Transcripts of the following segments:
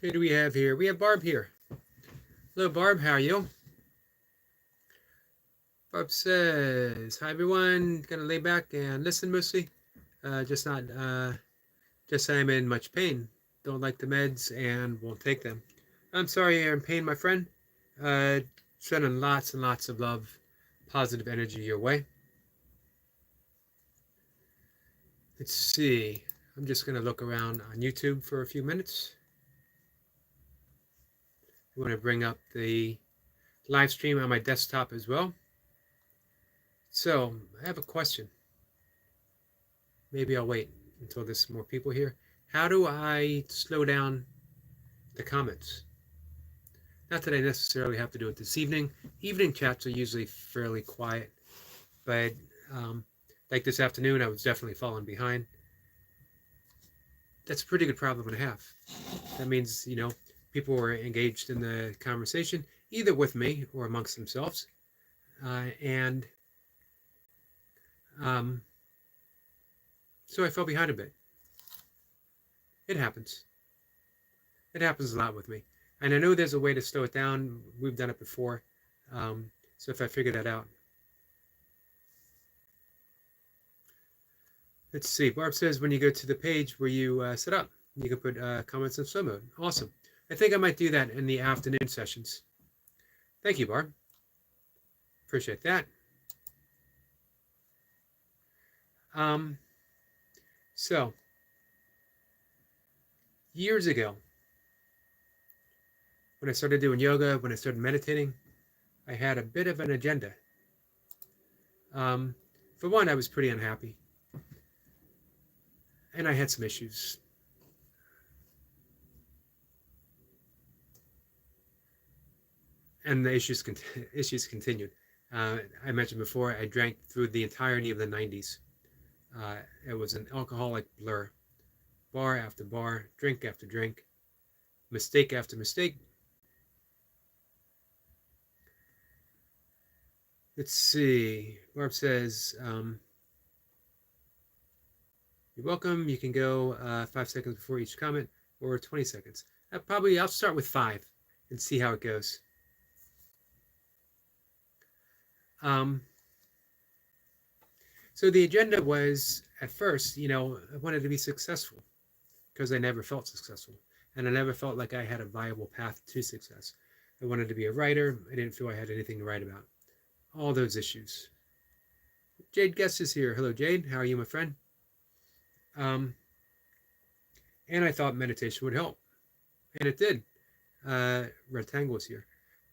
Who do we have here? We have Barb here. Hello, Barb. How are you? Barb says, "Hi, everyone. Gonna lay back and listen mostly. Just not, just I'm in much pain. Don't like the meds and won't take them. I'm sorry you're in pain, my friend. Sending lots and lots of love, positive energy your way. Let's see. I'm just gonna look around on YouTube for a few minutes. I want to bring up the live stream on my desktop as well. So I have a question. Maybe I'll wait until there's more people here. How do I slow down the comments? Not that I necessarily have to do it this evening. Evening chats are usually fairly quiet, but like this afternoon, I was definitely falling behind. That's a pretty good problem to have. That means, people were engaged in the conversation, either with me or amongst themselves. And so I fell behind a bit. It happens. It happens a lot with me. And I know there's a way to slow it down. We've done it before. So if I figure that out. Let's see. Barb says when you go to the page where you set up, you can put comments in slow mode. Awesome. I think I might do that in the afternoon sessions. Thank you, Barb. Appreciate that. So, years ago, when I started doing yoga, when I started meditating, I had a bit of an agenda. For one, I was pretty unhappy. And I had some issues. And the issues continued. I mentioned before, I drank through the entirety of the 90s. It was an alcoholic blur. Bar after bar, drink after drink, mistake after mistake. Let's see. Barb says, you're welcome. You can go 5 seconds before each comment or 20 seconds. I'll start with 5 and see how it goes. So the agenda was, at first, I wanted to be successful because I never felt successful. And I never felt like I had a viable path to success. I wanted to be a writer. I didn't feel I had anything to write about. All those issues. Jade Guest is here. Hello, Jade. How are you, my friend? And I thought meditation would help. And it did. Rectangle is here.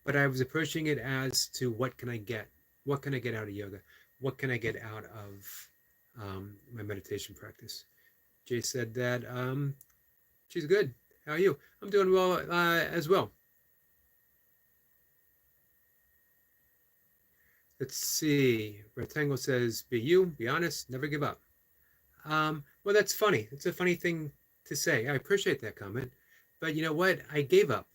But I was approaching it as to what can I get? What can I get out of yoga? What can I get out of my meditation practice? Jay said that she's good. How are you? I'm doing well as well. Let's see. Rectangle says, be you, be honest, never give up. Well, that's funny. It's a funny thing to say. I appreciate that comment. But you know what? I gave up.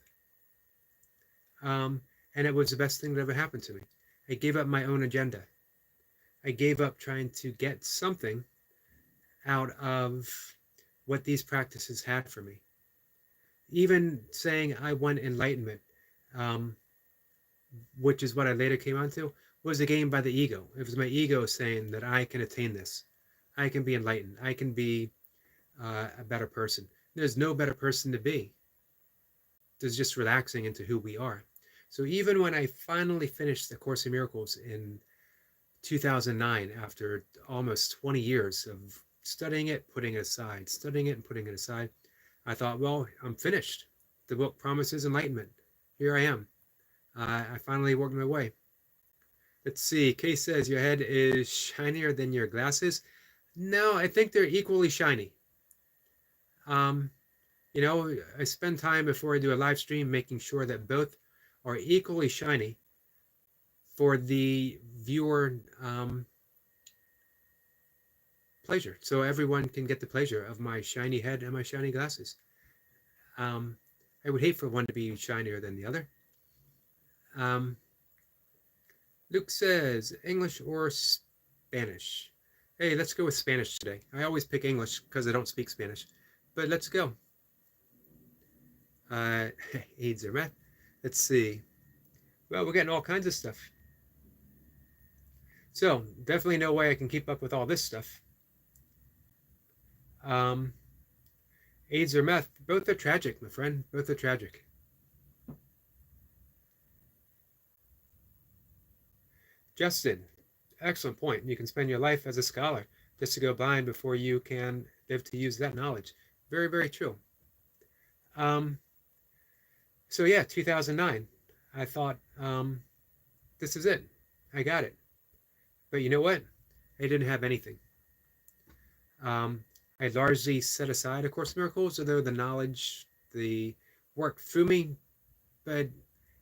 And it was the best thing that ever happened to me. I gave up my own agenda. I gave up trying to get something out of what these practices had for me. Even saying I want enlightenment, which is what I later came onto, was a game by the ego. It was my ego saying that I can attain this. I can be enlightened. I can be a better person. There's no better person to be. There's just relaxing into who we are. So even when I finally finished the Course in Miracles in 2009, after almost 20 years of studying it, putting it aside, studying it and putting it aside, I thought, well, I'm finished. The book promises enlightenment. Here I am. I finally worked my way. Let's see. Kay says, your head is shinier than your glasses. No, I think they're equally shiny. I spend time before I do a live stream making sure that both are equally shiny for the viewer pleasure. So everyone can get the pleasure of my shiny head and my shiny glasses. I would hate for one to be shinier than the other. Luke says, English or Spanish? Hey, let's go with Spanish today. I always pick English because I don't speak Spanish. But let's go. Uh, AIDS or meth. Let's see. Well, we're getting all kinds of stuff. So definitely no way I can keep up with all this stuff. Um, AIDS or meth, both are tragic, my friend. Both are tragic. Justin, excellent point. You can spend your life as a scholar just to go blind before you can live to use that knowledge. Very, very true. Um, so yeah, 2009. I thought, this is it. I got it. But you know what? I didn't have anything. I largely set aside A Course in Miracles, although the knowledge, the work through me, but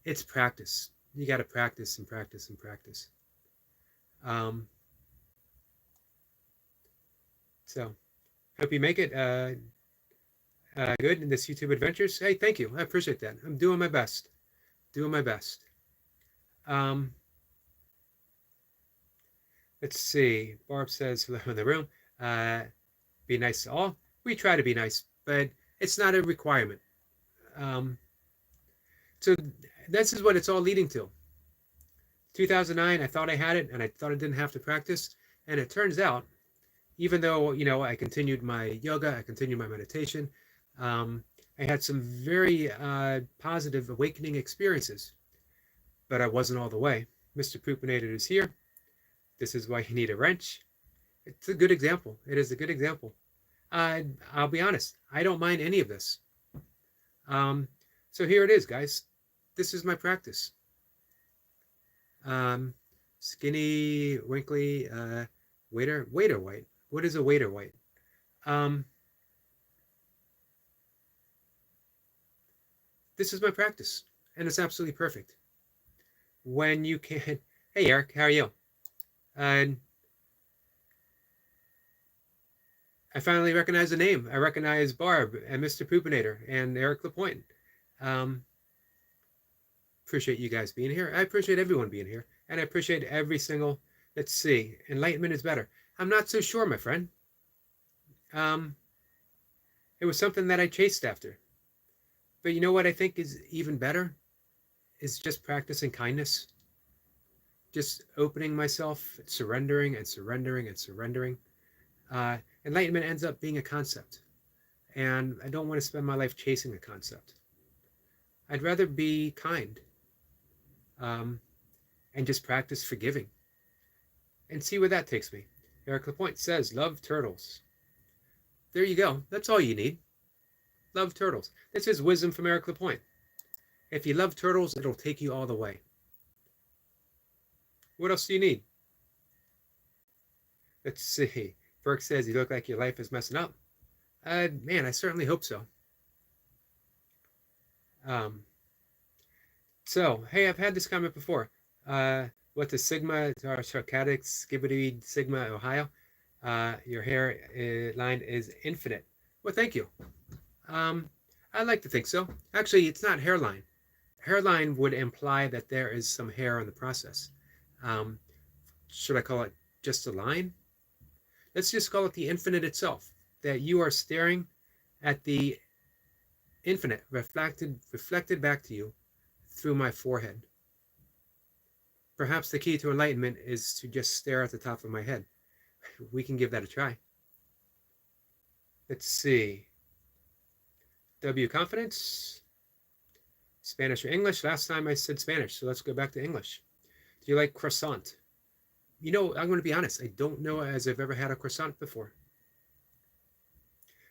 it's practice. You got to practice and practice and practice. So, hope you make it good in this YouTube adventures. Hey, thank you. I appreciate that. I'm doing my best. Doing my best. Let's see. Barb says, hello in the room. Be nice to all. We try to be nice, but it's not a requirement. So this is what it's all leading to. 2009, I thought I had it, and I thought I didn't have to practice. And it turns out, even though, I continued my yoga, I continued my meditation, I had some very positive awakening experiences, but I wasn't all the way. Mr. Poopinator is here. This is why you need a wrench. It's a good example. It is a good example. I'll be honest. I don't mind any of this. So here it is, guys. This is my practice. Skinny, wrinkly, waiter white. What is a waiter white? This is my practice, and it's absolutely perfect. When you can, hey Eric, how are you? I finally recognize the name. I recognize Barb and Mr. Poopinator and Eric Lapointe. Appreciate you guys being here. I appreciate everyone being here. And I appreciate every single, let's see, enlightenment is better. I'm not so sure, my friend. It was something that I chased after. But you know what I think is even better? Is just practicing kindness. Just opening myself, surrendering and surrendering and surrendering. Enlightenment ends up being a concept. And I don't want to spend my life chasing a concept. I'd rather be kind. And just practice forgiving. And see where that takes me. Eric Lapointe says, love turtles. There you go. That's all you need. Love turtles. This is wisdom from Eric Lapointe. If you love turtles, it'll take you all the way. What else do you need? Let's see. Burke says, you look like your life is messing up. Man, I certainly hope so. So, hey, I've had this comment before. What the Sigma, Sarcadic, Skibbity, Sigma, Ohio? Your hair line is infinite. Well, thank you. I like to think so. Actually, it's not hairline. Hairline would imply that there is some hair in the process. Should I call it just a line? Let's just call it the infinite itself. That you are staring at the infinite reflected back to you through my forehead. Perhaps the key to enlightenment is to just stare at the top of my head. We can give that a try. Let's see. W confidence. Spanish or English? Last time I said Spanish, so let's go back to English. Do you like croissant? I'm going to be honest. I don't know as I've ever had a croissant before.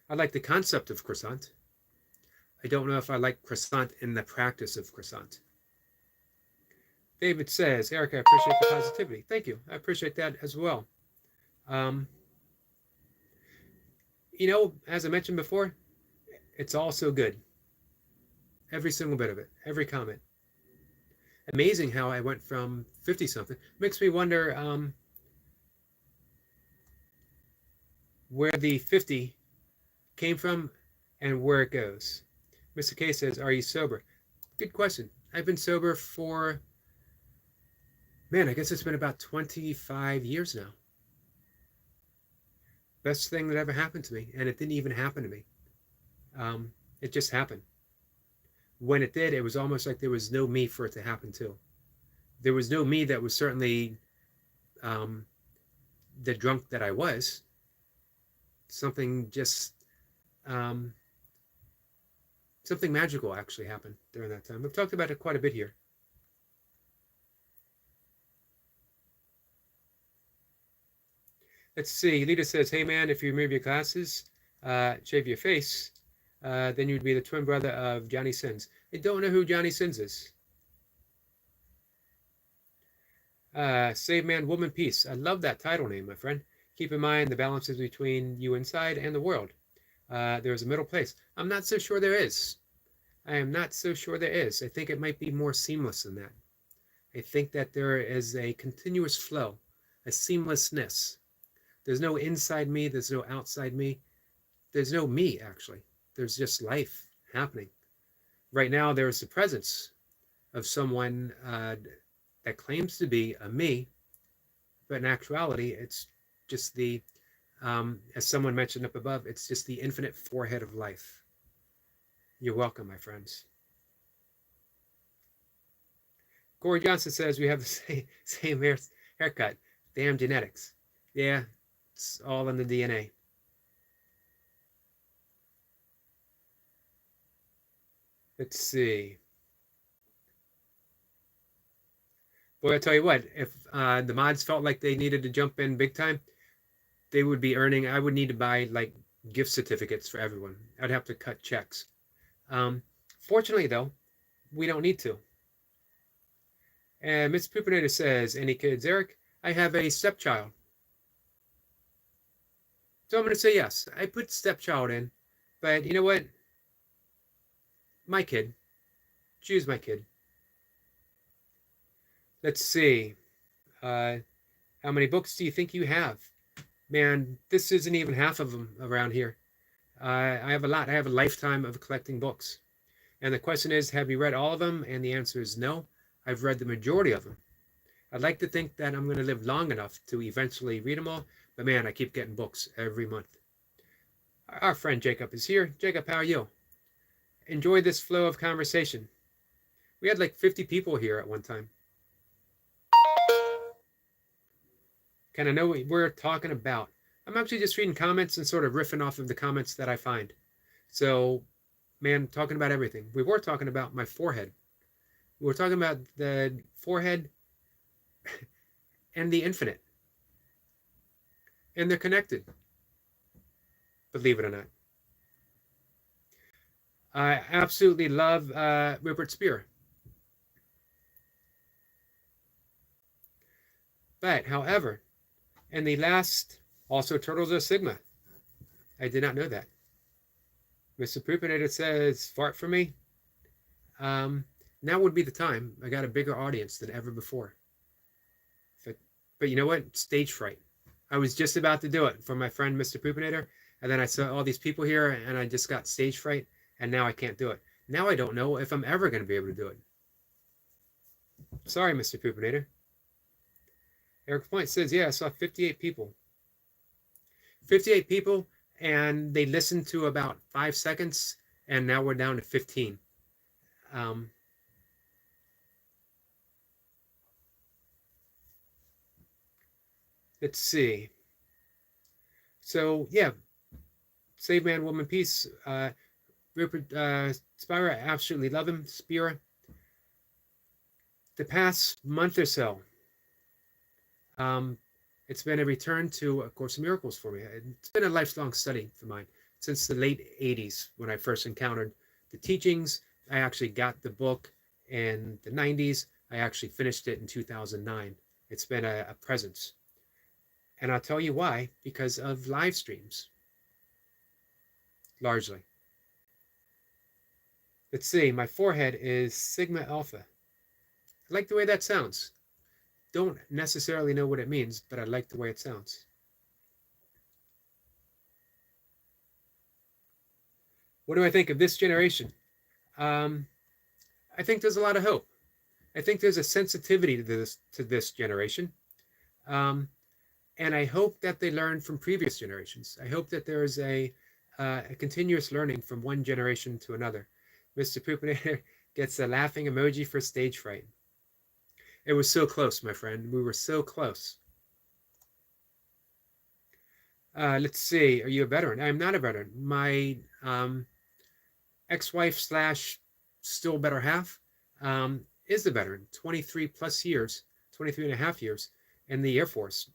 I like the concept of croissant. I don't know if I like croissant in the practice of croissant. David says, Eric, I appreciate the positivity. Thank you. I appreciate that as well. As I mentioned before, it's all so good. Every single bit of it. Every comment. Amazing how I went from 50-something. Makes me wonder where the 50 came from and where it goes. Mr. K says, are you sober? Good question. I've been sober for, I guess it's been about 25 years now. Best thing that ever happened to me. And it didn't even happen to me. It just happened. when it did, it was almost like there was no me for it to happen to. There was no me that was certainly um, the drunk that I was. Something just um, something magical actually happened during that time. We've talked about it quite a bit here. Let's see. Lita says, "Hey man, if you remove your glasses, shave your face, then you'd be the twin brother of Johnny Sins." I don't know who Johnny Sins is. Save Man, Woman, Peace. I love that title name, my friend. Keep in mind the balance is between you inside and the world. There is a middle place. I'm not so sure there is. I am not so sure there is. I think it might be more seamless than that. I think that there is a continuous flow, a seamlessness. There's no inside me, there's no outside me. There's no me, actually. There's just life happening. Right now, there's the presence of someone that claims to be a me, but in actuality, it's just the, as someone mentioned up above, it's just the infinite forehead of life. You're welcome, my friends. Corey Johnson says we have the same haircut. Damn genetics. Yeah, it's all in the DNA. Let's see. Boy, I tell you what, if the mods felt like they needed to jump in big time, they would be earning. I would need to buy like gift certificates for everyone. I'd have to cut checks. Fortunately, though, we don't need to. And Miss Poopinator says, "Any kids, Eric? I have a stepchild." So I'm going to say yes. I put stepchild in, but you know what? My kid. Choose my kid. Let's see. How many books do you think you have? Man, this isn't even half of them around here. I have a lot. I have a lifetime of collecting books. And the question is, have you read all of them? And the answer is no. I've read the majority of them. I'd like to think that I'm going to live long enough to eventually read them all, but man, I keep getting books every month. Our friend Jacob is here. Jacob, how are you? Enjoy this flow of conversation. We had like 50 people here at one time. Kind of know what we're talking about. I'm actually just reading comments and sort of riffing off of the comments that I find. So, man, talking about everything. We were talking about my forehead. We were talking about the forehead and the infinite. And they're connected. Believe it or not. I absolutely love Rupert Spear. But, however, in the last, also turtles are Sigma. I did not know that. Mr. Poopinator says, fart for me. Now would be the time. I got a bigger audience than ever before. But you know what? Stage fright. I was just about to do it for my friend Mr. Poopinator, and then I saw all these people here, and I just got stage fright, and now I can't do it. Now I don't know if I'm ever going to be able to do it. Sorry, Mr. Poopinator. Eric Point says, yeah, I saw 58 people. 58 people, and they listened to about 5 seconds, and now we're down to 15. Let's see. So, yeah, Save Man, Woman, Peace. Rupert Spira, I absolutely love him. Spira. The past month or so, it's been a return to A Course in Miracles for me. It's been a lifelong study for mine since the late 80s when I first encountered the teachings. I actually got the book in the 90s. I actually finished it in 2009. It's been a presence. And I'll tell you why, because of live streams, largely. Let's see, my forehead is Sigma Alpha. I like the way that sounds. Don't necessarily know what it means, but I like the way it sounds. What do I think of this generation? I think there's a lot of hope. I think there's a sensitivity to this generation. And I hope that they learn from previous generations. I hope that there is a continuous learning from one generation to another. Mr. Poopinator gets a laughing emoji for stage fright. It was so close, my friend. We were so close. Let's see. Are you a veteran? I'm not a veteran. My ex-wife slash still better half is a veteran. 23 plus years, 23 and a half years in the Air Force,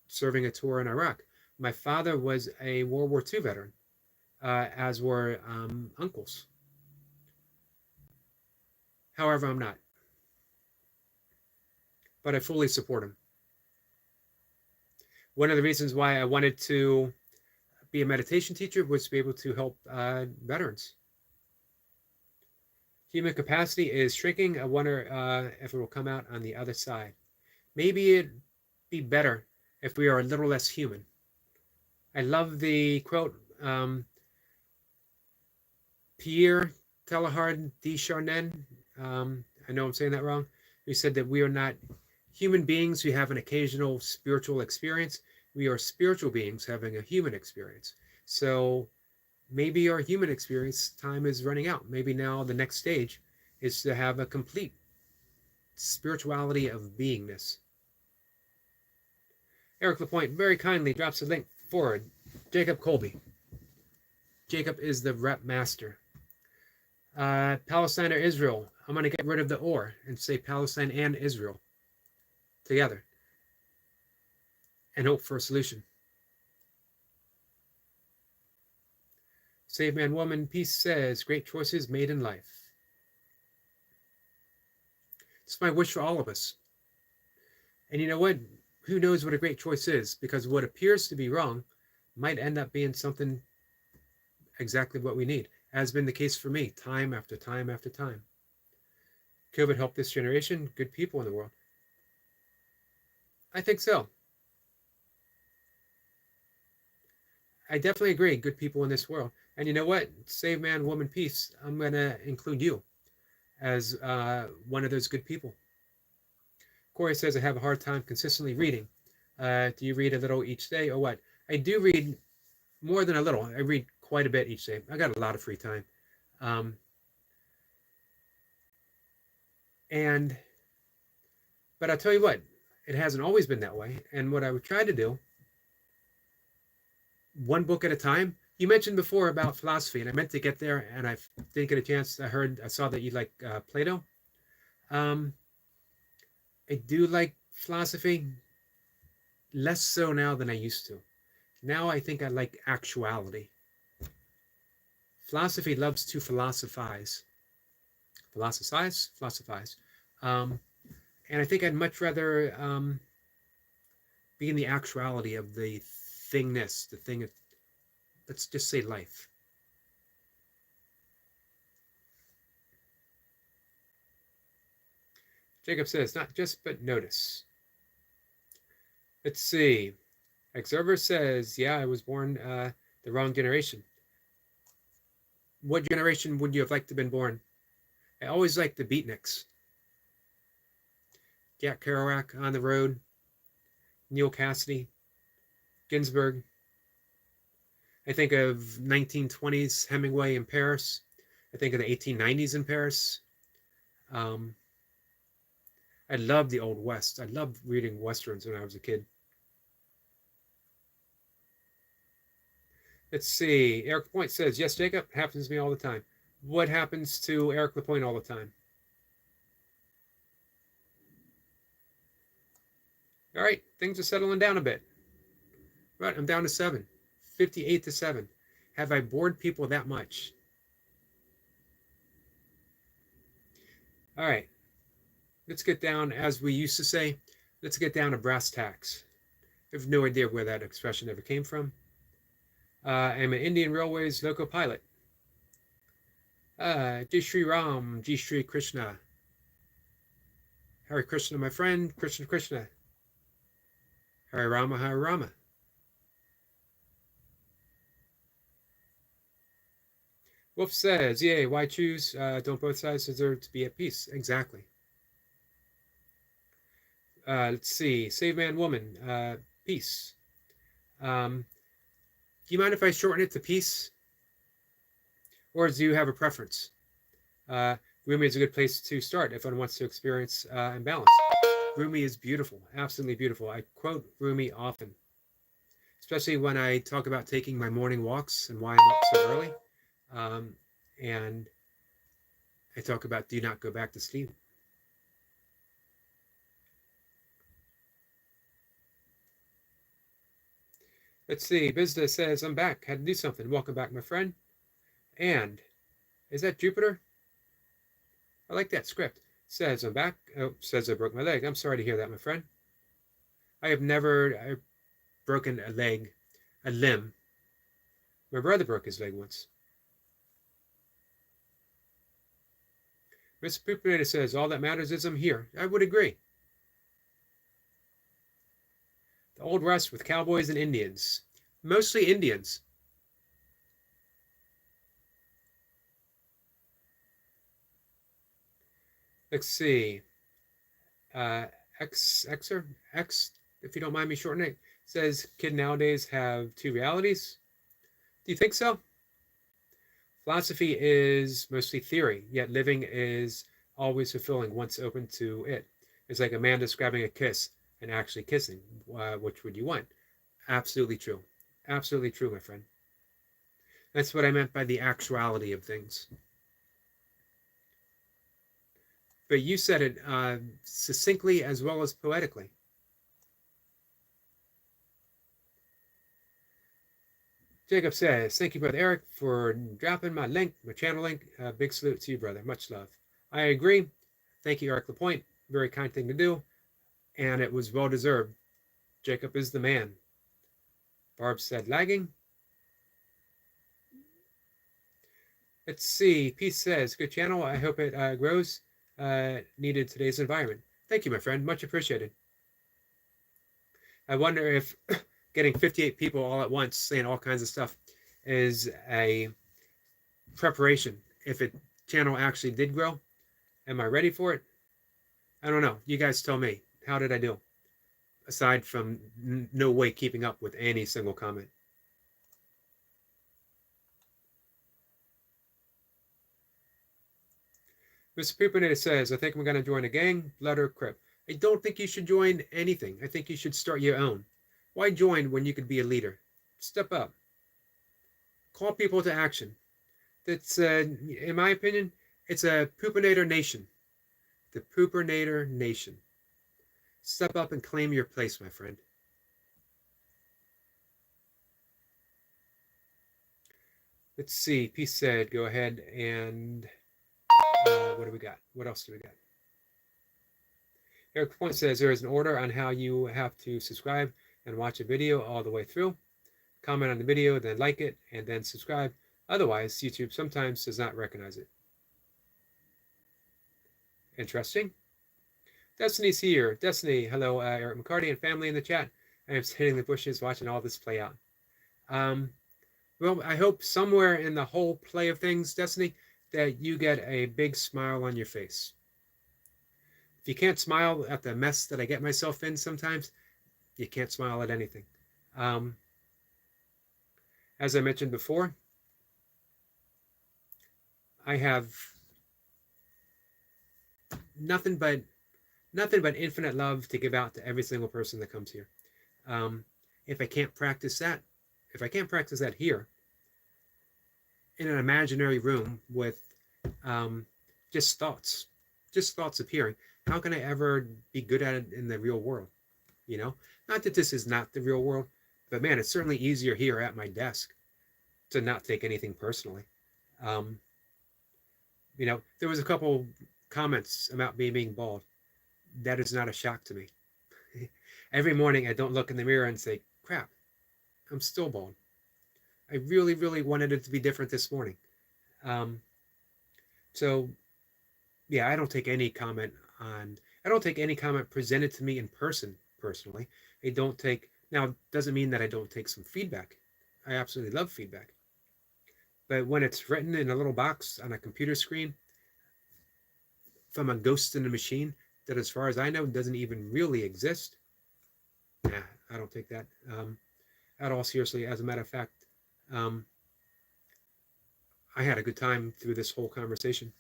serving a tour in Iraq. My father was a World War II veteran, as were uncles. However, I'm not. But I fully support him. One of the reasons why I wanted to be a meditation teacher was to be able to help veterans. Human capacity is shrinking. I wonder if it will come out on the other side. Maybe it'd be better if we are a little less human. I love the quote, Pierre Teilhard de Chardin, I know I'm saying that wrong, who said that we are not human beings who have an occasional spiritual experience. We are spiritual beings having a human experience. So maybe our human experience time is running out. Maybe now the next stage is to have a complete spirituality of beingness. Eric Lapointe very kindly drops a link forward. Jacob Colby. Jacob is the rep master. Palestine or Israel. I'm going to get rid of the or and say Palestine and Israel together and hope for a solution. Save Man Woman Peace says, great choices made in life. It's my wish for all of us. And you know what? Who knows what a great choice is? Because what appears to be wrong might end up being something exactly what we need, as has been the case for me time after time after time. COVID helped this generation, good people in the world. I think so. I definitely agree, good people in this world. And you know what? Save Man, Woman, Peace, I'm going to include you as one of those good people. Corey says, I have a hard time consistently reading. Do you read a little each day or what? I do read more than a little. I read quite a bit each day. I got a lot of free time. But I'll tell you what, it hasn't always been that way. And what I would try to do, one book at a time. You mentioned before about philosophy, and I meant to get there, and I didn't get a chance. I saw that you like Plato. I do like philosophy, less so now than I used to. Now I think I like actuality. Philosophy loves to philosophize. Philosophize. And I think I'd much rather be in the actuality of the thingness, the thing of, let's just say life. Jacob says, not just, but notice. Let's see. Observer says, yeah, I was born the wrong generation. What generation would you have liked to have been born? I always liked the beatniks. Jack Kerouac, On the Road, Neil Cassidy, Ginsberg. I think of 1920s Hemingway in Paris. I think of the 1890s in Paris. I loved the Old West. I loved reading Westerns when I was a kid. Let's see. Eric Lapointe says, yes, Jacob, happens to me all the time. What happens to Eric Lapointe all the time? All right, things are settling down a bit. Right, I'm down to 7. 58 to 7. Have I bored people that much? All right. Let's get down, as we used to say, let's get down to brass tacks. I have no idea where that expression ever came from. I'm an Indian Railways loco pilot. Jai Shri Ram, Jai Shri Krishna. Hare Krishna, my friend, Krishna Krishna. Hare Rama, Hare Rama. Wolf says, yay, why choose? Don't both sides deserve to be at peace? Exactly. Let's see. Save Man Woman. Peace. Do you mind if I shorten it to peace? Or do you have a preference? Uh, Rumi is a good place to start if one wants to experience imbalance. Rumi is beautiful, absolutely beautiful. I quote Rumi often, especially when I talk about taking my morning walks and why I'm up so early. Um, and I talk about do not go back to sleep. Let's see. Business says, I'm back. Had to do something. Welcome back, my friend. And is that Jupiter? I like that script. Says, I'm back. Oh, says I broke my leg. I'm sorry to hear that, my friend. I've broken a leg, a limb. My brother broke his leg once. Mr. Poopinator says, all that matters is I'm here. I would agree. The Old West with cowboys and Indians. Mostly Indians. Let's see. Xer, X, if you don't mind me shortening it, says kids nowadays have two realities. Do you think so? Philosophy is mostly theory, yet living is always fulfilling once open to it. It's like a man describing a kiss and actually kissing. Which would you want? Absolutely true. Absolutely true, my friend. That's what I meant by the actuality of things. But you said it succinctly as well as poetically. Jacob says, thank you, Brother Eric, for dropping my link, my channel link. Big salute to you, brother. Much love. I agree. Thank you, Eric Lapointe. Very kind thing to do. And it was well deserved. Jacob is the man. Barb said, lagging. Let's see. Peace says, good channel. I hope it grows. Needed today's environment. Thank you, my friend. Much appreciated. I wonder if getting 58 people all at once saying all kinds of stuff is a preparation. If a channel actually did grow, am I ready for it? I don't know. You guys tell me. How did I do? Aside from no way keeping up with any single comment. Mr. Poopinator says, I think I'm going to join a gang, blood or crip. I don't think you should join anything. I think you should start your own. Why join when you could be a leader? Step up. Call people to action. That's, in my opinion, it's a Poopinator nation. The Poopinator nation. Step up and claim your place, my friend. Let's see. Peace said, go ahead and what do we got? What else do we got? Eric Point says there is an order on how you have to subscribe and watch a video all the way through. Comment on the video, then like it, and then subscribe. Otherwise, YouTube sometimes does not recognize it. Interesting. Destiny's here. Destiny, hello, Eric McCarty and family in the chat. I am sitting in the bushes watching all this play out. Well, I hope somewhere in the whole play of things, Destiny, that you get a big smile on your face. If you can't smile at the mess that I get myself in sometimes, you can't smile at anything. As I mentioned before, I have nothing but infinite love to give out to every single person that comes here. If I can't practice that here in an imaginary room with just thoughts appearing, how can I ever be good at it in the real world? You know, not that this is not the real world, but man, it's certainly easier here at my desk to not take anything personally. You know, there was a couple comments about me being bald. That is not a shock to me. Every morning I don't look in the mirror and say, crap, I'm still bald. I really, really wanted it to be different this morning. So yeah, I don't take any comment presented to me in person personally. Now, doesn't mean that I don't take some feedback. I absolutely love feedback. But when it's written in a little box on a computer screen from a ghost in a machine that, as far as I know, doesn't even really exist, nah, I don't take that at all seriously. As a matter of fact, I had a good time through this whole conversation.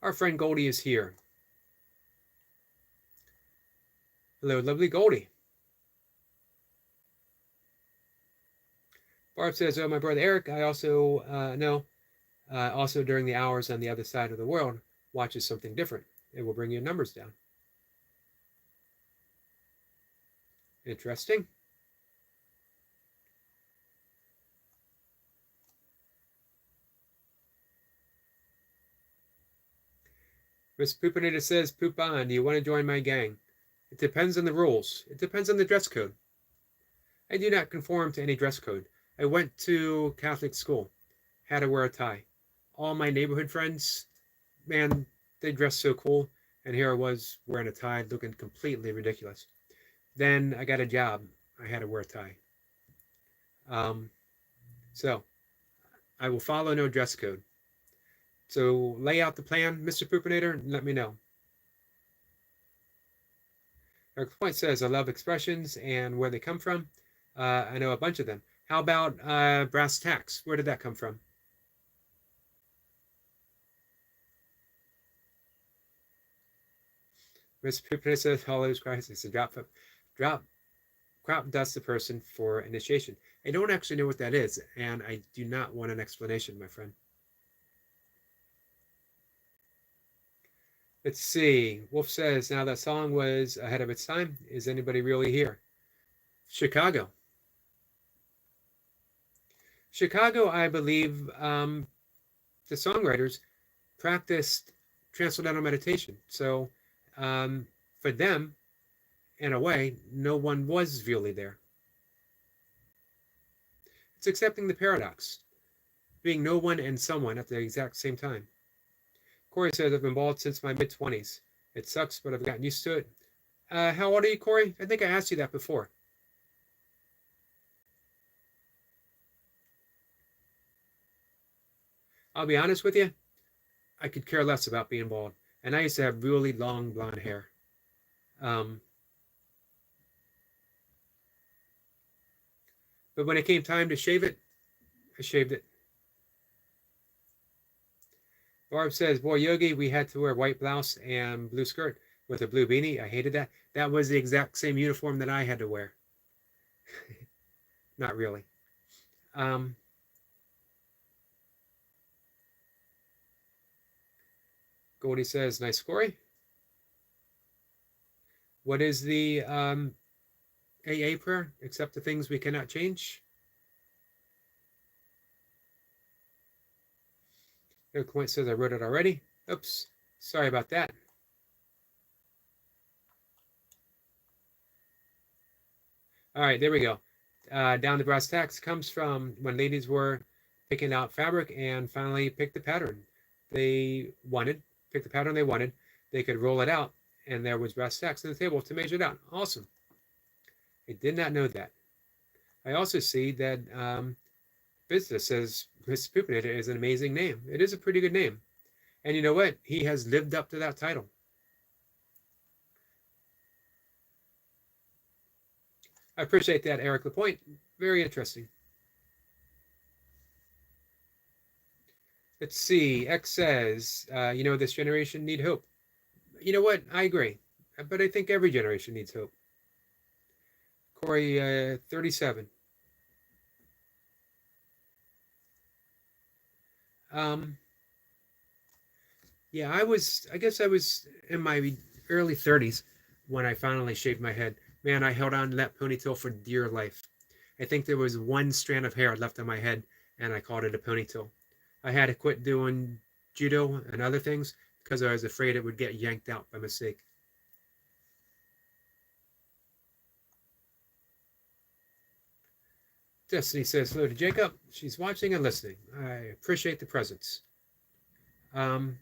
Our friend Goldie is here. Hello, lovely Goldie. Barb says, oh, my brother Eric, I also know, also during the hours on the other side of the world, watches something different. It will bring your numbers down. Interesting. Miss Poopinator says, poop on, do you want to join my gang? It depends on the rules. It depends on the dress code. I do not conform to any dress code. I went to Catholic school, had to wear a tie. All my neighborhood friends, man, they dressed so cool, and here I was wearing a tie, looking completely ridiculous. Then I got a job. I had to wear a tie. So I will follow no dress code. So lay out the plan, Mr. Poopinator, and let me know. Eric Point says, I love expressions and where they come from. I know a bunch of them. How about brass tacks? Where did that come from? Mr. Poopinator says, Holy Christ, it's a drop crop dust the person for initiation. I don't actually know what that is, and I do not want an explanation, my friend. Let's see. Wolf says, now that song was ahead of its time. Is anybody really here? Chicago. Chicago, I believe the songwriters practiced transcendental meditation. So for them, in a way, no one was really there. It's accepting the paradox, being no one and someone at the exact same time. Corey says, I've been bald since my mid-20s. It sucks, but I've gotten used to it. How old are you, Corey? I think I asked you that before. I'll be honest with you, I could care less about being bald. And I used to have really long blonde hair. But when it came time to shave it, I shaved it. Barb says, boy, Yogi, we had to wear white blouse and blue skirt with a blue beanie. I hated that. That was the exact same uniform that I had to wear. Not really. Goldie says, nice Corey. What is the AA prayer? Accept the things we cannot change. Eric Point says, I wrote it already. Oops, sorry about that. All right, there we go. Down the brass tacks comes from when ladies were picking out fabric and finally picked the pattern they wanted, picked the pattern they wanted. They could roll it out, and there was brass tacks on the table to measure it out. Awesome. I did not know that. I also see that Business says Chris Poopinator is an amazing name. It is a pretty good name. And you know what? He has lived up to that title. I appreciate that, Eric Lapointe. Very interesting. Let's see. X says, you know, this generation need hope. You know what? I agree. But I think every generation needs hope. Corey, 37. Yeah, I guess I was in my early 30s when I finally shaved my head. Man, I held on to that ponytail for dear life. I think there was one strand of hair left on my head, and I called it a ponytail. I had to quit doing judo and other things because I was afraid it would get yanked out by mistake. Destiny says hello to Jacob. She's watching and listening. I appreciate the presence. And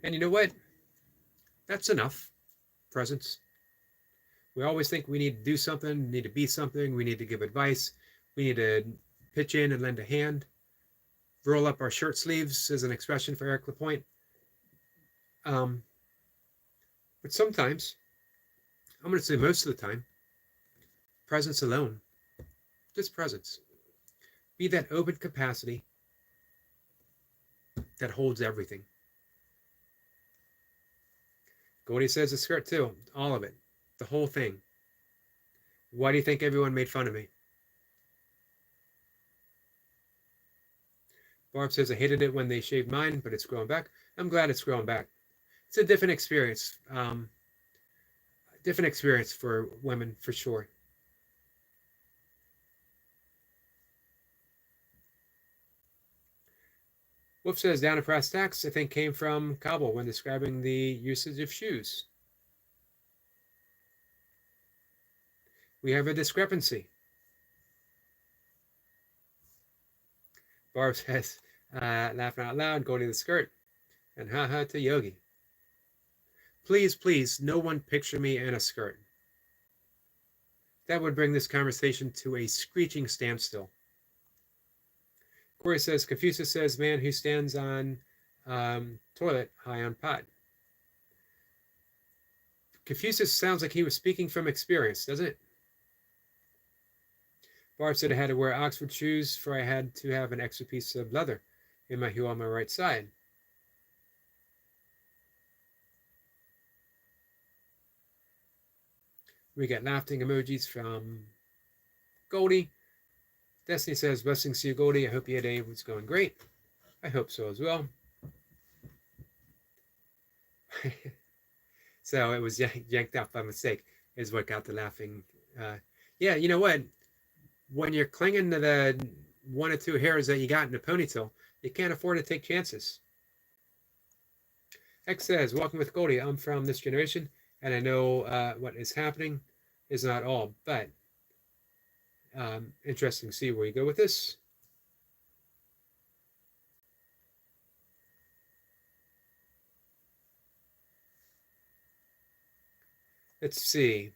you know what? That's enough presence. We always think we need to do something, need to be something, we need to give advice, we need to pitch in and lend a hand. Roll up our shirt sleeves is an expression for Eric Lapointe. But sometimes, I'm going to say most of the time, presence alone. Just presence. Be that open capacity that holds everything. Goldie says the skirt too. All of it. The whole thing. Why do you think everyone made fun of me? Barb says, I hated it when they shaved mine, but it's growing back. I'm glad it's growing back. It's a different experience. Different experience for women, for sure. Wolf says, down to brass tacks, I think came from Kabul when describing the usage of shoes. We have a discrepancy. Barb says, laughing out loud, going to the skirt, and haha to Yogi. Please, please, no one picture me in a skirt. That would bring this conversation to a screeching standstill. Corey says, Confucius says, man who stands on toilet high on pot. Confucius sounds like he was speaking from experience, doesn't it? Barb said I had to wear Oxford shoes for I had to have an extra piece of leather in my heel on my right side. We get laughing emojis from Goldie. Destiny says, blessings to you, Goldie. I hope your day was going great. I hope so as well. So it was yanked out by mistake, is what got the laughing. Yeah, you know what? When you're clinging to the 1 or 2 hairs that you got in the ponytail, you can't afford to take chances. X says, walking with Goldie, I'm from this generation, and I know what is happening is not all, but interesting to see where you go with this. Let's see.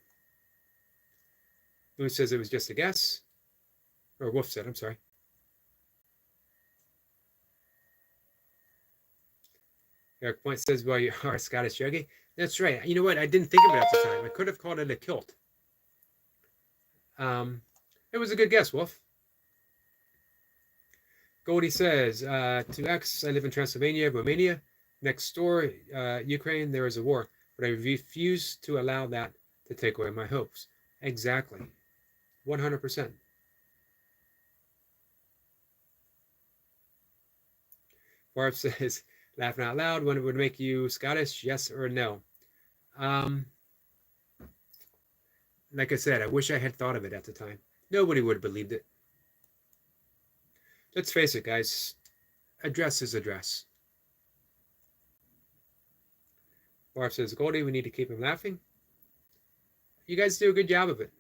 Moon says it was just a guess. Or Wolf said, I'm sorry. Eric Point says, well, you are Scottish Yogi. That's right. You know what? I didn't think of it at the time. I could have called it a kilt. It was a good guess, Wolf. Goldie says, to X, I live in Transylvania, Romania. Next door, Ukraine, there is a war. But I refuse to allow that to take away my hopes. Exactly. 100%. Barb says, laughing out loud, when it would make you Scottish, yes or no? Like I said, I wish I had thought of it at the time. Nobody would have believed it. Let's face it, guys. A dress is a dress. Barb says, Goldie, we need to keep him laughing. You guys do a good job of it.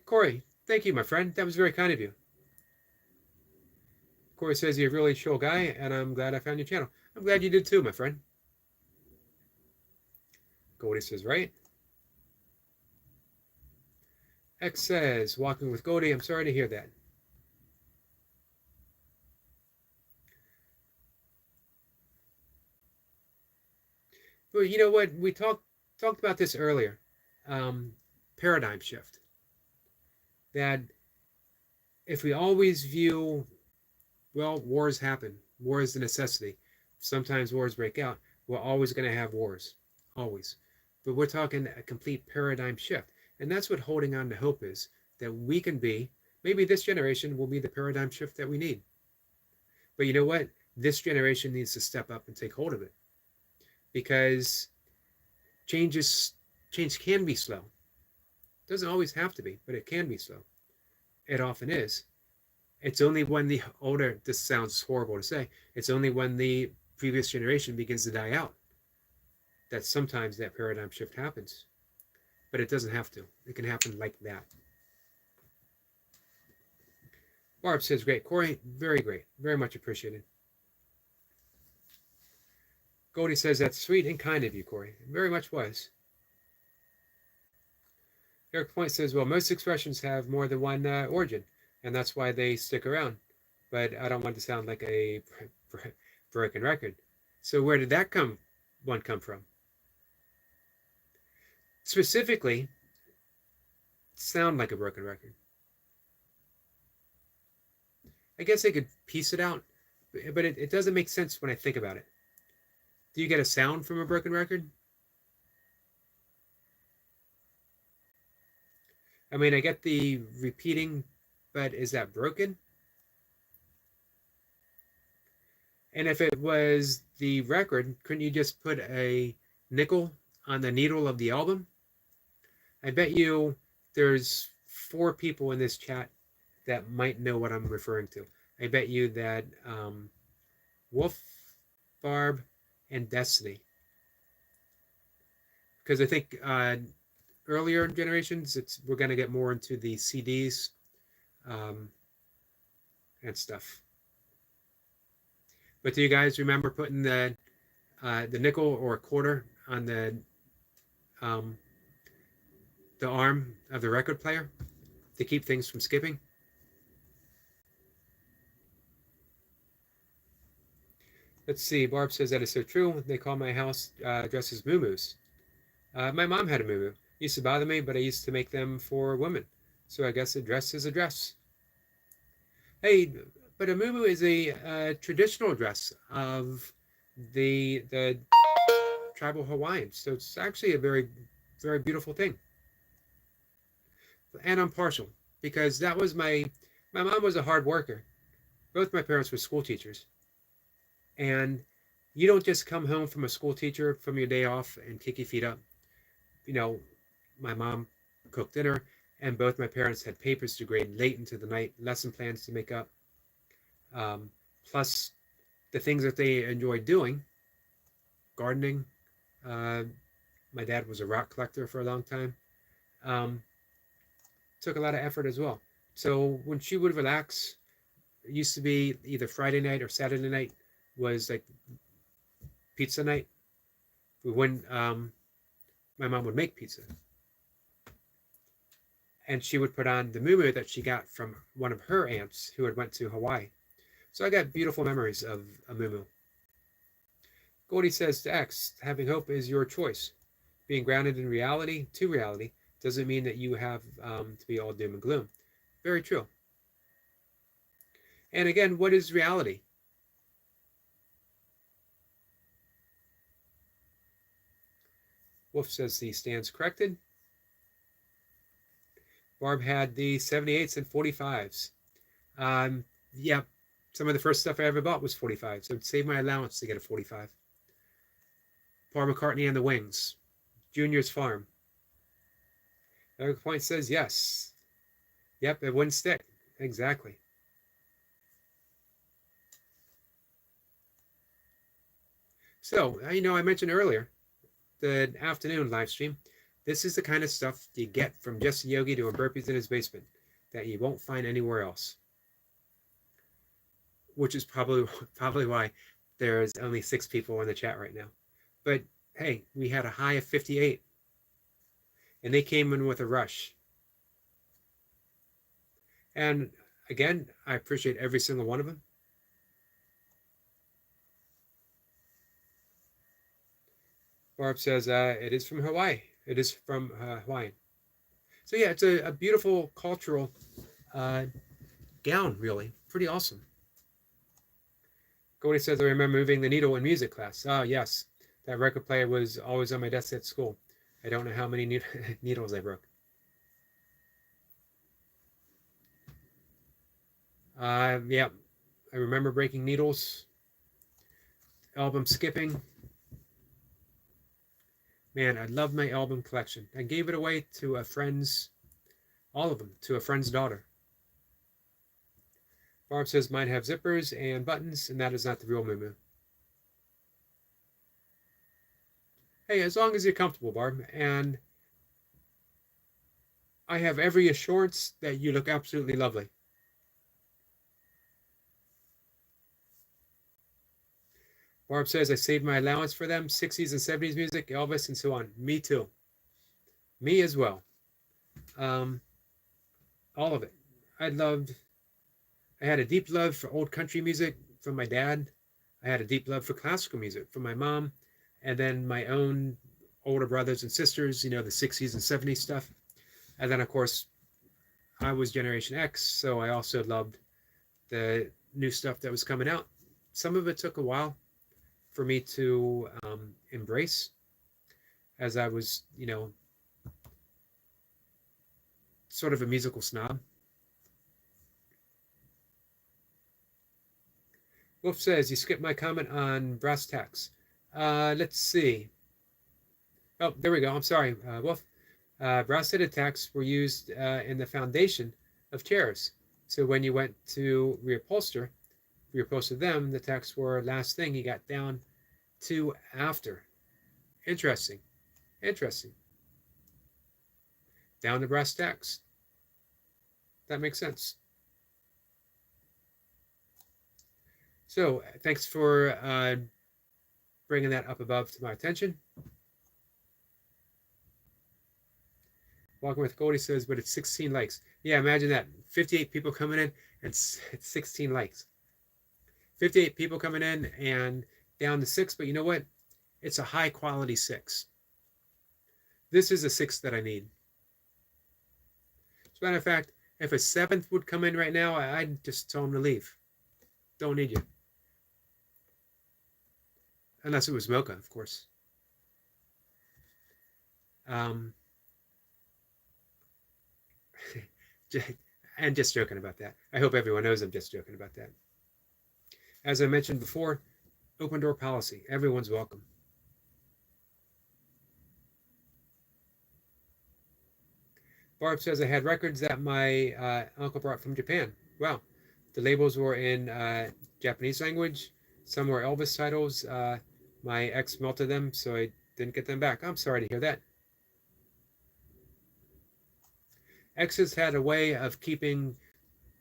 Corey, thank you, my friend. That was very kind of you. Corey says you're a really chill guy, and I'm glad I found your channel. I'm glad you did too, my friend. Goldie says, right. X says, walking with Goldie, I'm sorry to hear that. But you know what? We talked about this earlier. Paradigm shift. That if we always view, well, wars happen. War is a necessity. Sometimes wars break out. We're always going to have wars. Always. But we're talking a complete paradigm shift. And that's what holding on to hope is. That we can be, maybe this generation will be the paradigm shift that we need. But you know what? This generation needs to step up and take hold of it. Because change can be slow. It doesn't always have to be, but it can be slow. It often is. It's only when the older, this sounds horrible to say, it's only when the previous generation begins to die out that sometimes that paradigm shift happens. But it doesn't have to. It can happen like that. Barb says, great. Corey, very great. Very much appreciated. Goldie says, that's sweet and kind of you, Corey. It very much was. Eric Point says, well, most expressions have more than one origin, and that's why they stick around. But I don't want to sound like a broken record. So where did that one come from? Specifically, sound like a broken record. I guess I could piece it out, but it doesn't make sense when I think about it. Do you get a sound from a broken record? I mean, I get the repeating, but is that broken? And if it was the record, couldn't you just put a nickel on the needle of the album? I bet you there's 4 people in this chat that might know what I'm referring to. I bet you that Wolf, Barb, and Destiny. Because I think earlier generations, we're going to get more into the CDs and stuff. But do you guys remember putting the nickel or a quarter on the arm of the record player to keep things from skipping? Let's see. Barb says that is so true. They call my house dresses moo-moos. My mom had a moo-moo. Used to bother me, but I used to make them for women. So I guess a dress is a dress. Hey, but a moo-moo is a traditional dress of the tribal Hawaiians. So it's actually a very, very beautiful thing. And I'm partial because that was my mom was a hard worker. Both my parents were school teachers. And you don't just come home from a school teacher from your day off and kick your feet up. You know, my mom cooked dinner, and both my parents had papers to grade late into the night, lesson plans to make up, plus the things that they enjoyed doing, gardening. My dad was a rock collector for a long time. Took a lot of effort as well. So when she would relax, it used to be either Friday night or Saturday night was like pizza night. When my mom would make pizza, and she would put on the moo that she got from one of her aunts who had went to Hawaii. So I got beautiful memories of a moo. Goldie says to X, having hope is your choice. Being grounded in reality doesn't mean that you have to be all doom and gloom. Very true. And again, what is reality? Wolf says the stands corrected. Barb had the 78s and 45s. Yeah, some of the first stuff I ever bought was 45, so I'd save my allowance to get a 45. Paul McCartney and the Wings. Junior's Farm. Eric Point says yes. Yep, it wouldn't stick. Exactly. So, I mentioned earlier the afternoon live stream. This is the kind of stuff you get from just Yogi doing burpees in his basement that you won't find anywhere else. Which is probably why there's only 6 people in the chat right now. But hey, we had a high of 58. And they came in with a rush. And again, I appreciate every single one of them. Barb says it is from Hawaii. It is from Hawaii. So yeah, it's a beautiful cultural gown, really. Pretty awesome. Cody says, I remember moving the needle in music class. Oh, yes. That record player was always on my desk at school. I don't know how many needles I broke. Yeah, I remember breaking needles. Album skipping. Man, I love my album collection. I gave it away to a friend's, all of them, to a friend's daughter. Barb says mine have zippers and buttons, and that is not the real moo. Hey, as long as you're comfortable, Barb, and I have every assurance that you look absolutely lovely. Barb says, I saved my allowance for them, 60s and 70s music, Elvis, and so on. Me too. Me as well. All of it. I had a deep love for old country music from my dad. I had a deep love for classical music from my mom. And then my own older brothers and sisters, the 60s and 70s stuff. And then, of course, I was Generation X, so I also loved the new stuff that was coming out. Some of it took a while for me to embrace, as I was, sort of a musical snob. Wolf says, you skipped my comment on brass tacks. Let's see. Oh, there we go. I'm sorry, Wolf. Brass-headed tacks were used in the foundation of chairs. So when you went to reupholster them, the tacks were last thing you got down to after. Interesting. Interesting. Down to brass tacks. That makes sense. So thanks for bringing that up above to my attention. Walking with Goldie says, but it's 16 likes. Yeah, imagine that. 58 people coming in and it's 16 likes. 58 people coming in and down to 6, but you know what? It's a high quality 6. This is a 6 that I need. As a matter of fact, if a 7th would come in right now, I'd just tell them to leave. Don't need you. Unless it was Mocha, of course. And just joking about that. I hope everyone knows I'm just joking about that. As I mentioned before, open door policy. Everyone's welcome. Barb says, I had records that my uncle brought from Japan. Wow. The labels were in Japanese language. Some were Elvis titles. My ex melted them, so I didn't get them back. I'm sorry to hear that. Exes had a way of keeping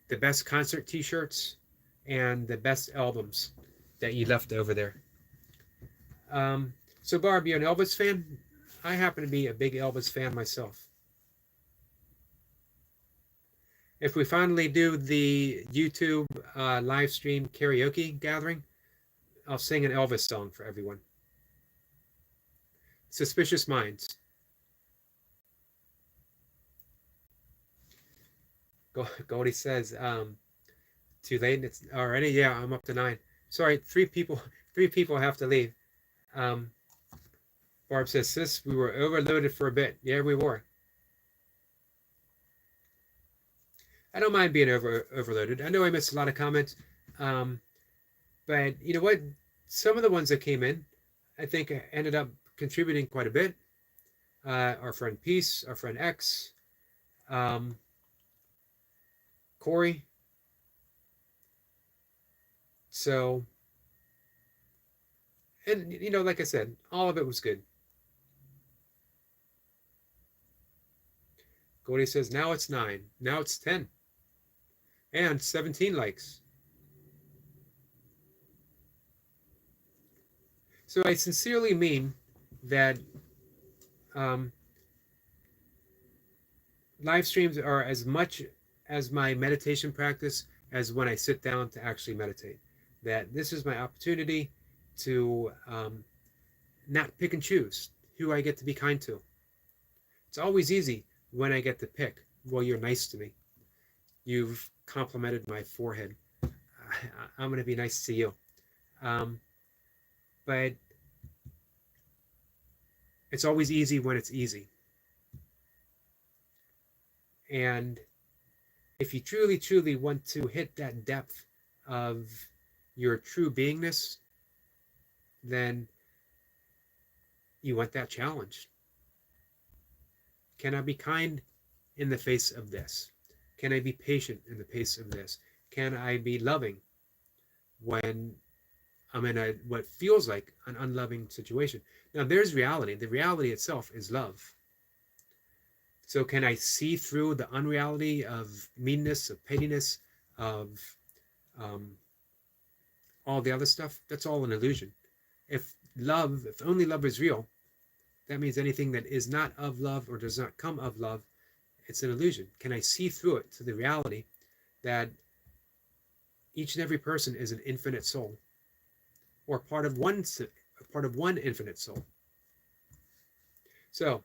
the best concert t-shirts and the best albums that you left over there. So Barb, you're an Elvis fan? I happen to be a big Elvis fan myself. If we finally do the YouTube live stream karaoke gathering, I'll sing an Elvis song for everyone. Suspicious Minds. Goldie says, too late. It's already. Yeah, I'm up to 9. Sorry, 3 people have to leave. Barb says, sis, we were overloaded for a bit. Yeah, we were. I don't mind being overloaded. I know I missed a lot of comments. But you know what? Some of the ones that came in, I think ended up contributing quite a bit. Our friend Peace, our friend X, Corey. So, and like I said, all of it was good. Goldie says, now it's 9. Now it's 10. And 17 likes. So I sincerely mean that live streams are as much as my meditation practice as when I sit down to actually meditate. That this is my opportunity to not pick and choose who I get to be kind to. It's always easy when I get to pick. Well, you're nice to me. You've complimented my forehead. I'm going to be nice to you. But it's always easy when it's easy. And if you truly, truly want to hit that depth of your true beingness, then you want that challenge. Can I be kind in the face of this? Can I be patient in the face of this? Can I be loving when I'm in what feels like an unloving situation? Now there's reality. The reality itself is love. So can I see through the unreality of meanness, of pettiness, of all the other stuff? That's all an illusion. If only love is real, that means anything that is not of love or does not come of love, it's an illusion. Can I see through it to the reality that each and every person is an infinite soul, or part of one infinite soul? So,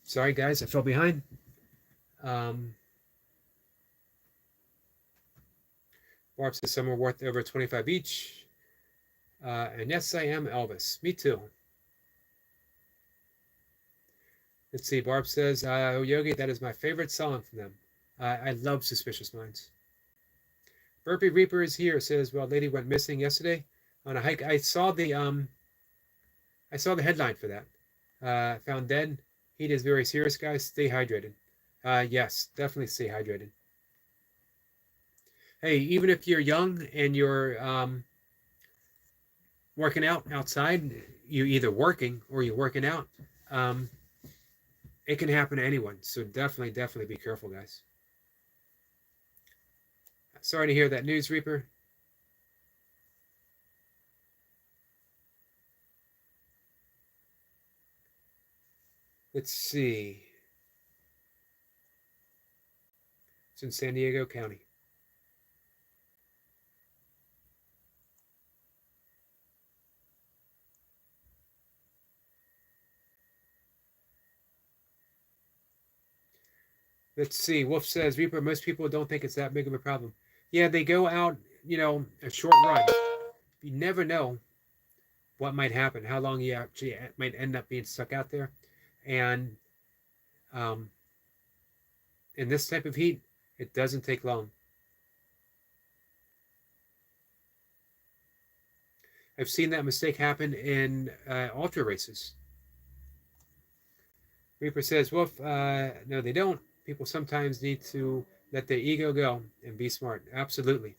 sorry guys, I fell behind. Barb says some are worth over 25 each. And yes, I am Elvis. Me too. Let's see. Barb says, "Oh, Yogi, that is my favorite song from them. I love Suspicious Minds." Burpee Reaper is here. Says, "Well, lady went missing yesterday on a hike. I saw the headline for that. Found dead. Heat is very serious, guys. Stay hydrated." Yes, definitely stay hydrated. Hey, even if you're young and you're working out outside, you either working or you're working out. Um, it can happen to anyone. So definitely be careful, guys. Sorry to hear that news, Reaper. Let's see. It's in San Diego County. Let's see. Wolf says, Reaper, most people don't think it's that big of a problem. Yeah, they go out, a short run. You never know what might happen, how long you actually might end up being stuck out there. And um, in this type of heat, it doesn't take long. I've seen that mistake happen in ultra races. Reaper says, Wolf, no, they don't. People sometimes need to let their ego go and be smart. Absolutely.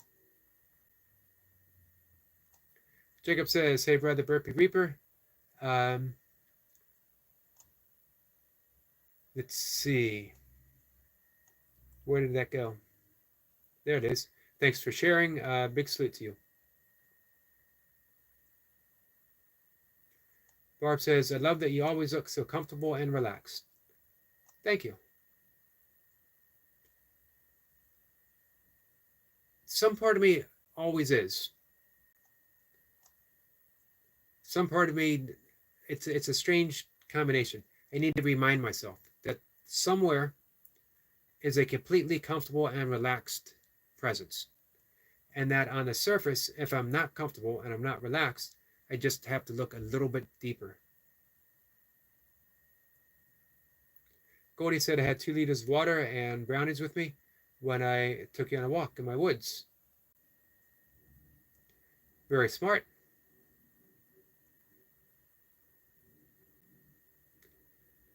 Jacob says, hey, brother Burpee Reaper. Let's see. Where did that go? There it is. Thanks for sharing. Big salute to you. Barb says, I love that you always look so comfortable and relaxed. Thank you. Some part of me always is. Some part of me, it's a strange combination. I need to remind myself that somewhere is a completely comfortable and relaxed presence. And that on the surface, if I'm not comfortable and I'm not relaxed, I just have to look a little bit deeper. Goldie said I had 2 liters of water and brownies with me when I took you on a walk in my woods. Very smart.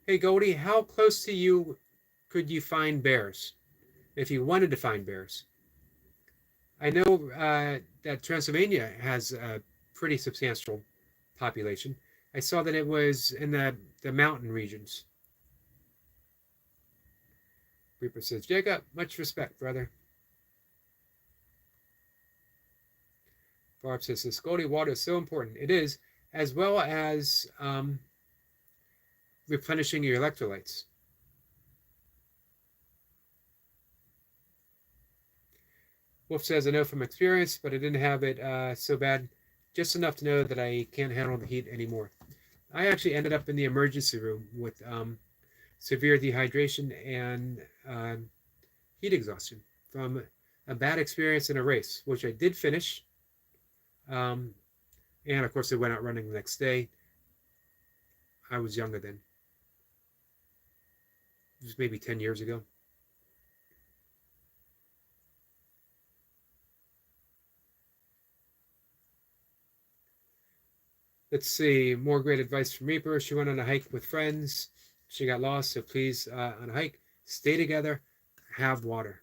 Hey Goldie, how close to you could you find bears if you wanted to find bears? I know that Transylvania has a pretty substantial population. I saw that it was in the mountain regions. Reaper says, Jacob, much respect, brother. Barb says, this Goldie water is so important. It is, as well as replenishing your electrolytes. Wolf says, I know from experience, but I didn't have it so bad, just enough to know that I can't handle the heat anymore. I actually ended up in the emergency room with severe dehydration and heat exhaustion from a bad experience in a race, which I did finish. And of course, I went out running the next day. I was younger then. It was maybe 10 years ago. Let's see, more great advice from Reaper. She went on a hike with friends. She got lost, so please, on a hike, stay together, have water.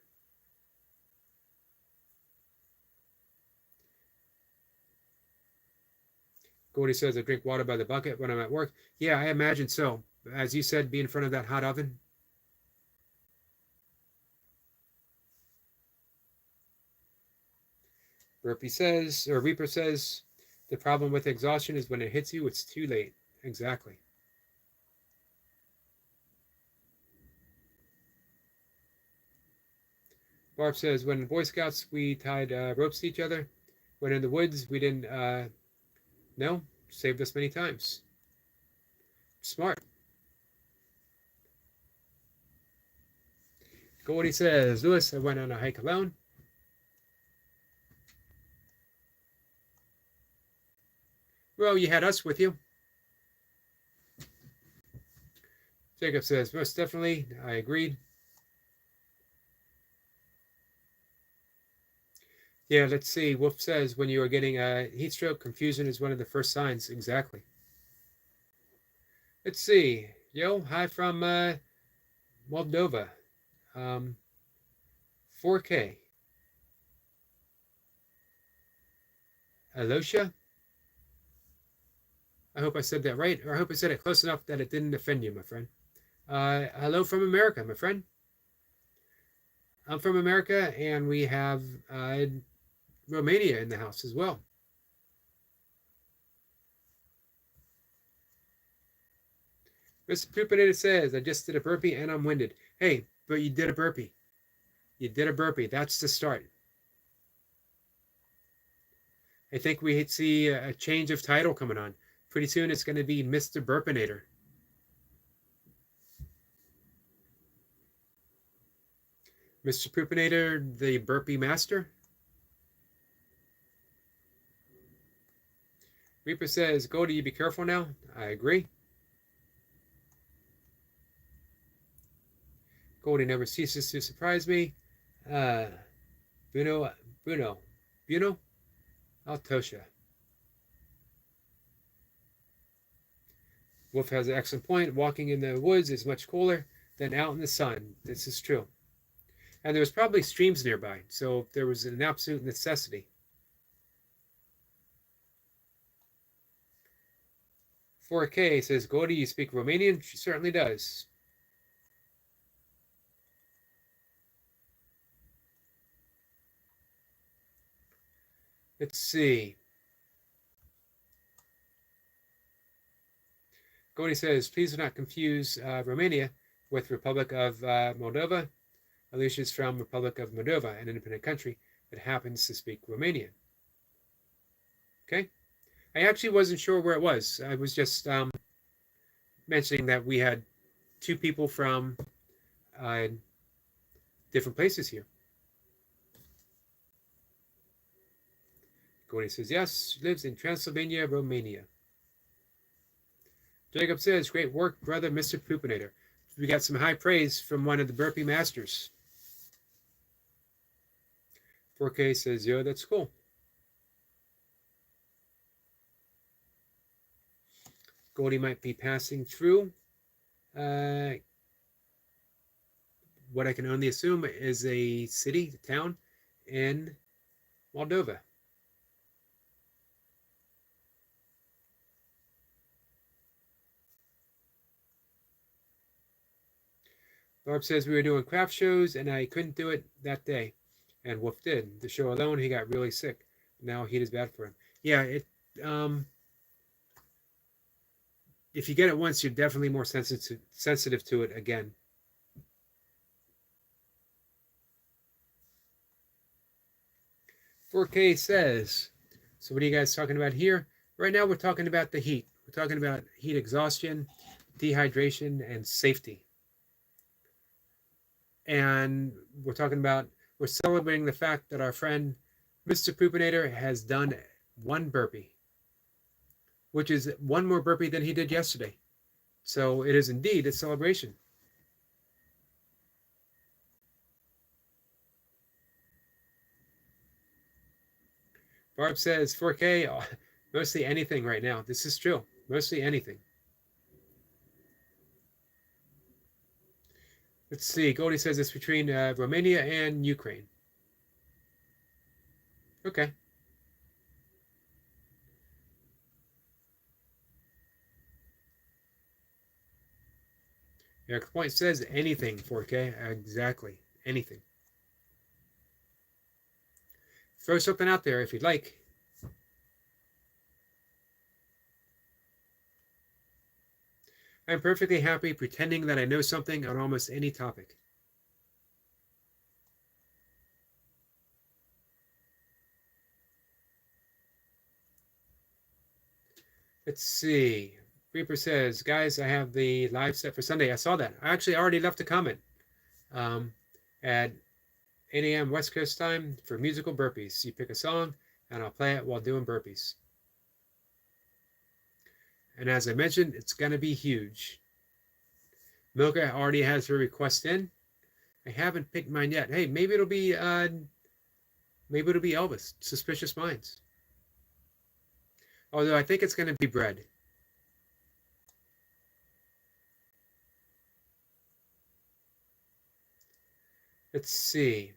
Goldie says, I drink water by the bucket when I'm at work. Yeah, I imagine so. As you said, be in front of that hot oven. Reaper says, the problem with exhaustion is when it hits you, it's too late. Exactly. Barb says, when in Boy Scouts, we tied ropes to each other. When in the woods, we didn't know. Saved us many times. Smart. Goldie says, Lewis, I went on a hike alone. Well, you had us with you. Jacob says, most definitely, I agreed. Yeah, let's see. Wolf says, when you are getting a heat stroke, confusion is one of the first signs. Exactly. Let's see. Yo, hi from Moldova. 4K. Alosha? I hope I said that right, or I hope I said it close enough that it didn't offend you, my friend. Hello from America, my friend. I'm from America, and we have Romania in the house as well. Mr. Poopinator says, I just did a burpee and I'm winded. Hey, but you did a burpee. You did a burpee. That's the start. I think we see a change of title coming on. Pretty soon it's going to be Mr. Burpinator. Mr. Poopinator, the burpee master. Reaper says, Goldie, you be careful now. I agree. Goldie never ceases to surprise me. Bruno, Altosha. Wolf has an excellent point. Walking in the woods is much cooler than out in the sun. This is true. And there was probably streams nearby, so there was an absolute necessity. 4K says, Goldie, you speak Romanian? She certainly does. Let's see. Goldie says, please do not confuse Romania with Republic of Moldova. Alicia is from Republic of Moldova, an independent country that happens to speak Romanian. Okay? I actually wasn't sure where it was. I was just mentioning that we had two people from different places here. Goldie says, yes, she lives in Transylvania, Romania. Jacob says, great work, brother, Mr. Poopinator. We got some high praise from one of the burpee masters. 4K says, yo, that's cool. Goldie might be passing through what I can only assume is a city, town in Moldova. Barb says we were doing craft shows and I couldn't do it that day. And Wolf did. The show alone, he got really sick. Now heat is bad for him. Yeah, if you get it once, you're definitely more sensitive to it again. "4K says, so what are you guys talking about here? Right now we're talking about the heat. We're talking about heat exhaustion, dehydration, and safety. And we're celebrating the fact that our friend Mr. Poopinator has done one burpee, which is one more burpee than he did yesterday. So it is indeed a celebration. Barb says 4K, mostly anything right now. This is true. Mostly anything. Let's see. Goldie says it's between Romania and Ukraine. Okay. Eric Point says anything, 4K. Exactly. Anything. Throw something out there if you'd like. I'm perfectly happy pretending that I know something on almost any topic. Let's see. Reaper says, guys, I have the live set for Sunday. I saw that. I actually already left a comment at 8 a.m. West Coast time for musical burpees. You pick a song, and I'll play it while doing burpees. And as I mentioned, it's going to be huge. Milka already has her request in. I haven't picked mine yet. Hey, maybe it'll be Elvis, Suspicious Minds. Although I think it's going to be bread. Let's see.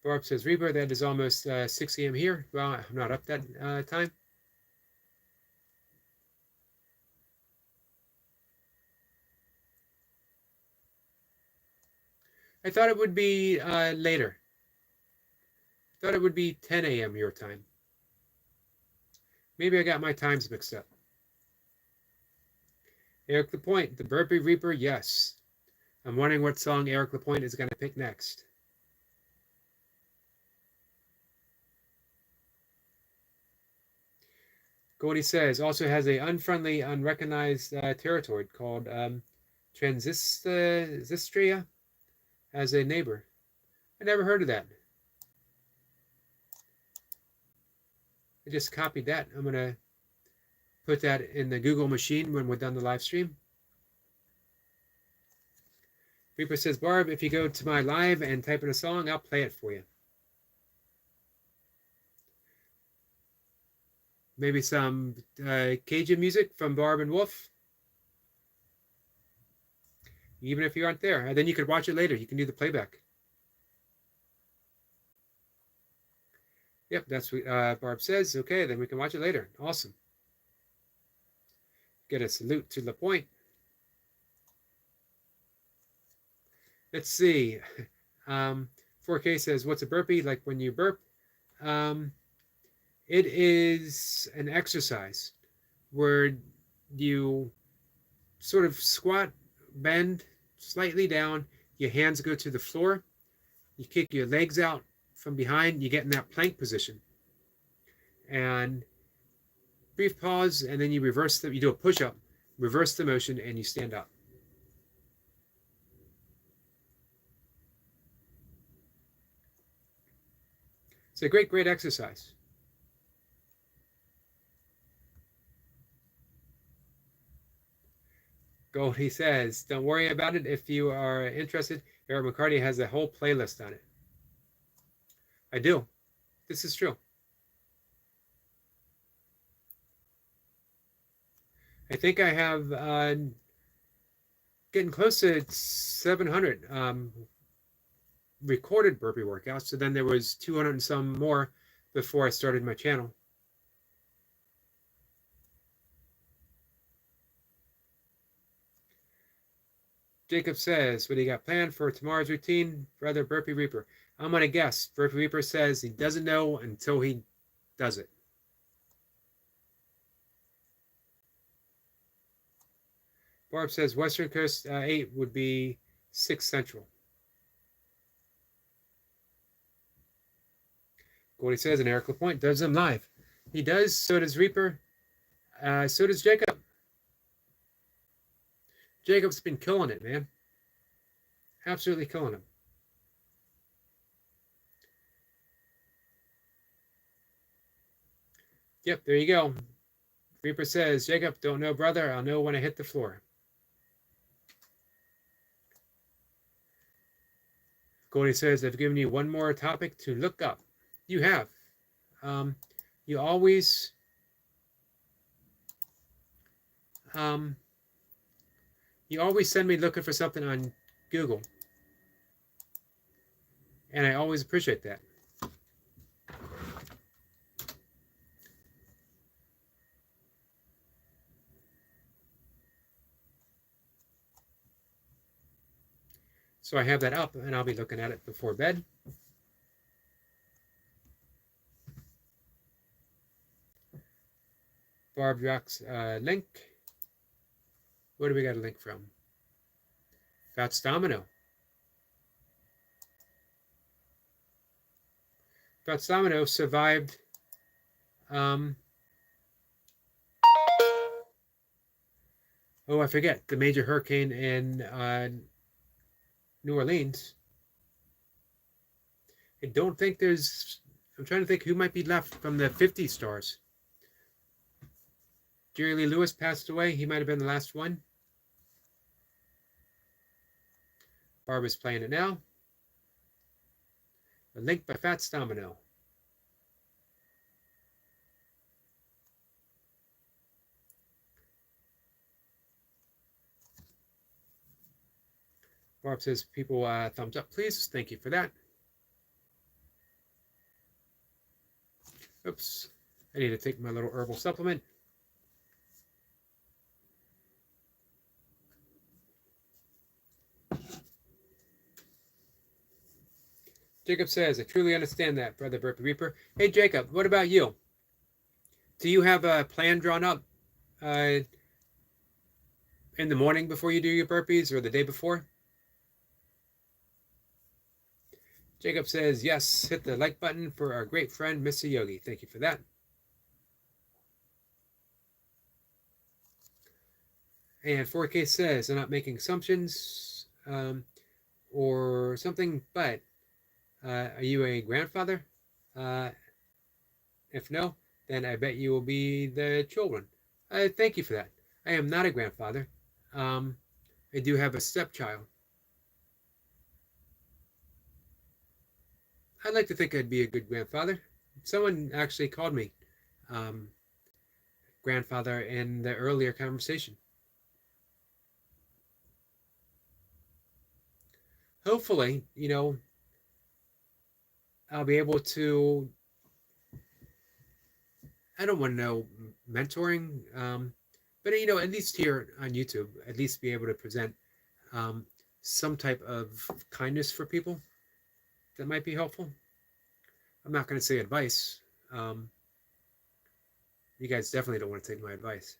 Barb says, Reaper, that is almost 6 a.m. here. Well, I'm not up that time. I thought it would be later. I thought it would be 10 a.m. your time. Maybe I got my times mixed up. Eric LaPointe, the Burpee Reaper, yes. I'm wondering what song Eric LaPointe is going to pick next. Goldie says, also has a unfriendly, unrecognized territory called Transistria as a neighbor. I never heard of that. I just copied that. I'm going to put that in the Google machine when we're done the live stream. Reaper says, Barb, if you go to my live and type in a song, I'll play it for you. Maybe some Cajun music from Barb and Wolf. Even if you aren't there. And then you could watch it later. You can do the playback. Yep, that's what Barb says. Okay, then we can watch it later. Awesome. Get a salute to LaPointe. Let's see. 4K says, what's a burpee? Like when you burp? It is an exercise where you sort of squat, bend slightly down, your hands go to the floor, you kick your legs out from behind, you get in that plank position. And brief pause, and then you reverse you do a push-up, reverse the motion, and you stand up. It's a great, great exercise. Goldie says, don't worry about it if you are interested. Eric McCarty has a whole playlist on it. I do. This is true. I think I have getting close to 700 recorded burpee workouts. So then there was 200 and some more before I started my channel. Jacob says, what do you got planned for tomorrow's routine? Brother Burpee Reaper. I'm going to guess. Burpee Reaper says he doesn't know until he does it. Barb says Western Coast 8 would be 6 Central. Goldie says, and Eric LaPointe does them live. He does, so does Reaper, so does Jacob. Jacob's been killing it, man. Absolutely killing him. Yep, there you go. Reaper says, Jacob, don't know, brother. I'll know when I hit the floor. Goldie says, I've given you one more topic to look up. You have. You always send me looking for something on Google. And I always appreciate that. So I have that up, and I'll be looking at it before bed. Barb Rock's link. Where do we got a link from? Fats Domino. Fats Domino survived oh, I forget, the major hurricane in New Orleans. I don't think I'm trying to think who might be left from the 50 stars. Jerry Lee Lewis passed away. He might have been the last one. Barbara's playing it now. A Link by Fats Domino. Barb says, people thumbs up, please. Thank you for that. Oops. I need to take my little herbal supplement. Jacob says, I truly understand that, Brother Burpee Reaper. Hey, Jacob, what about you? Do you have a plan drawn up in the morning before you do your burpees or the day before? Jacob says, yes, hit the like button for our great friend, Mr. Yogi. Thank you for that. And 4K says, I'm not making assumptions or something, but are you a grandfather? If no, then I bet you will be the children. Thank you for that. I am not a grandfather. I do have a stepchild. I'd like to think I'd be a good grandfather. Someone actually called me grandfather in the earlier conversation. Hopefully, I'll be able to, I don't want to know mentoring, but at least here on YouTube, at least be able to present some type of kindness for people that might be helpful. I'm not going to say advice. You guys definitely don't want to take my advice.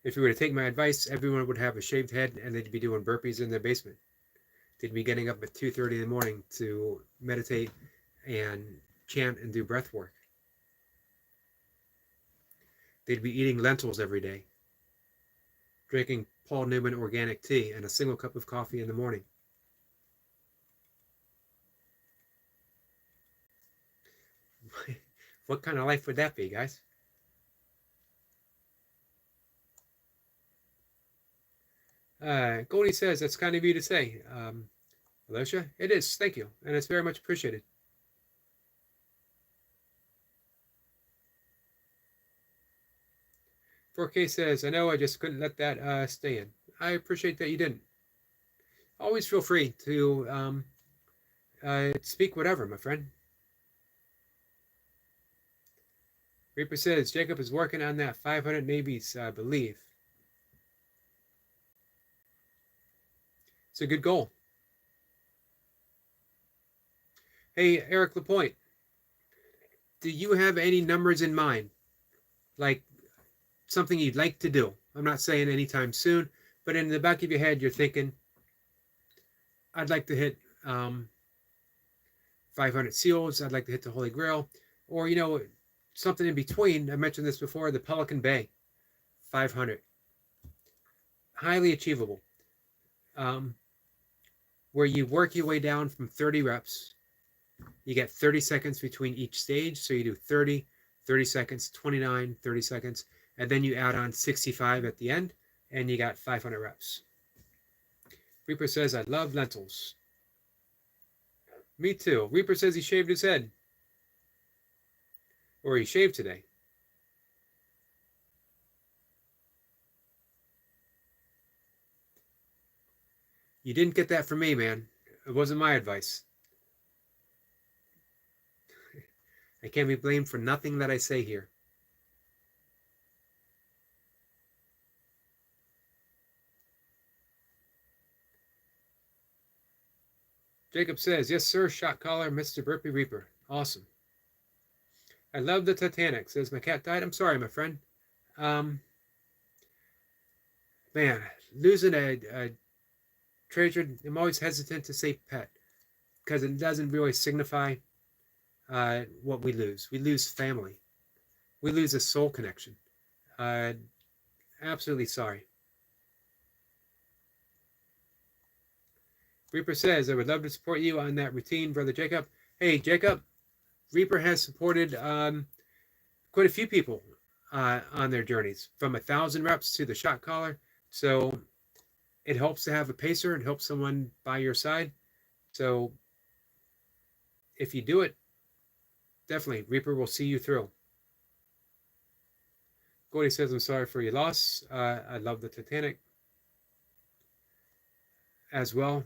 If you were to take my advice, everyone would have a shaved head and they'd be doing burpees in their basement. They'd be getting up at 2:30 in the morning to meditate and chant and do breath work. They'd be eating lentils every day, drinking Paul Newman organic tea and a single cup of coffee in the morning. What kind of life would that be, guys? Goldie says, that's kind of you to say. Alicia, it is. Thank you. And it's very much appreciated. "4K says, I know I just couldn't let that stay in. I appreciate that you didn't. Always feel free to speak whatever, my friend. Reaper says, Jacob is working on that 500 maybes, I believe. It's a good goal. Hey, Eric Lapointe, do you have any numbers in mind? Like something you'd like to do? I'm not saying anytime soon, but in the back of your head, you're thinking, I'd like to hit 500 seals. I'd like to hit the Holy Grail. Or, something in between. I mentioned this before, the Pelican Bay, 500. Highly achievable. Where you work your way down from 30 reps. You get 30 seconds between each stage. So you do 30, 30 seconds, 29, 30 seconds. And then you add on 65 at the end. And you got 500 reps. Reaper says, I love lentils. Me too. Reaper says he shaved his head. Or he shaved today. You didn't get that from me, man. It wasn't my advice. I can't be blamed for nothing that I say here. Jacob says, yes, sir, shot caller, Mr. Burpee Reaper. Awesome. I love the Titanic, says my cat died. I'm sorry, my friend. Man, losing a treasure, I'm always hesitant to say pet because it doesn't really signify what we lose. We lose family. We lose a soul connection. Absolutely sorry. Reaper says, I would love to support you on that routine, Brother Jacob. Hey, Jacob, Reaper has supported quite a few people on their journeys, from 1,000 reps to the shot collar. So it helps to have a pacer. It helps someone by your side. So if you do it, definitely Reaper will see you through. Gordy says, I'm sorry for your loss. I love the Titanic as well,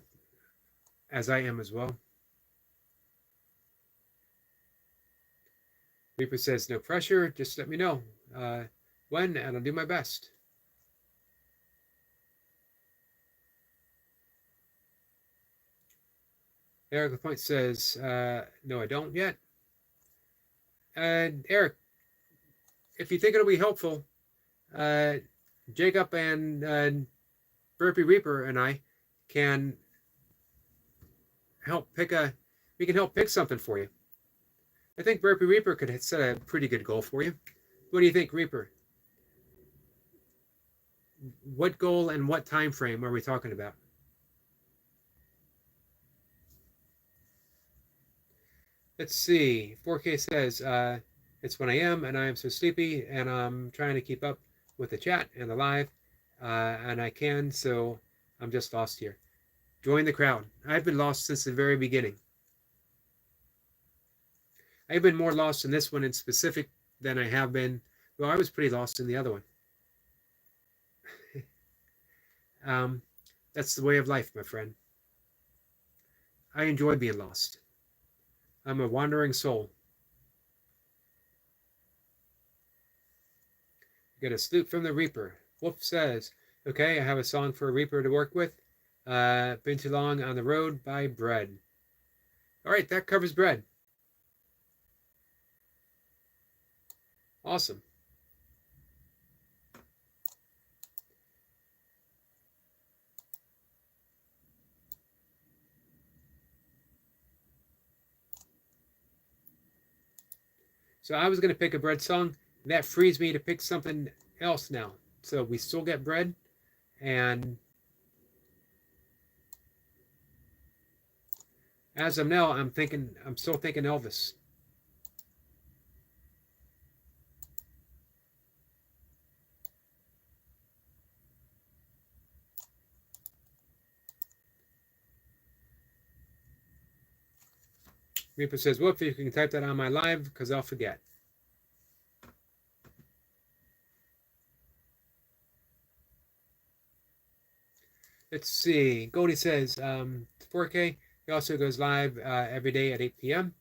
as I am as well. Reaper says, no pressure. Just let me know when, and I'll do my best. Eric LaPointe says, no, I don't yet. And Eric, if you think it'll be helpful, Jacob and Burpee Reaper and I can help pick we can help pick something for you. I think Burpee Reaper could set a pretty good goal for you. What do you think, Reaper? What goal and what time frame are we talking about? Let's see. 4K says, it's 1 a.m. and I am so sleepy, and I'm trying to keep up with the chat and the live, and I can, so I'm just lost here. Join the crowd. I've been lost since the very beginning. I've been more lost in this one in specific than I have been. Well, I was pretty lost in the other one. That's the way of life, my friend. I enjoy being lost. I'm a wandering soul. Get a salute from the Reaper. Wolf says, okay, I have a song for a Reaper to work with. Been too long on the road by Bread. All right, that covers Bread. Awesome. So I was going to pick a Bread song. That frees me to pick something else now. So we still get Bread, and as of now, I'm still thinking Elvis. Reaper says, whoop, you can type that on my live because I'll forget. Let's see. Goldie says, 4K. He also goes live every day at 8 p.m.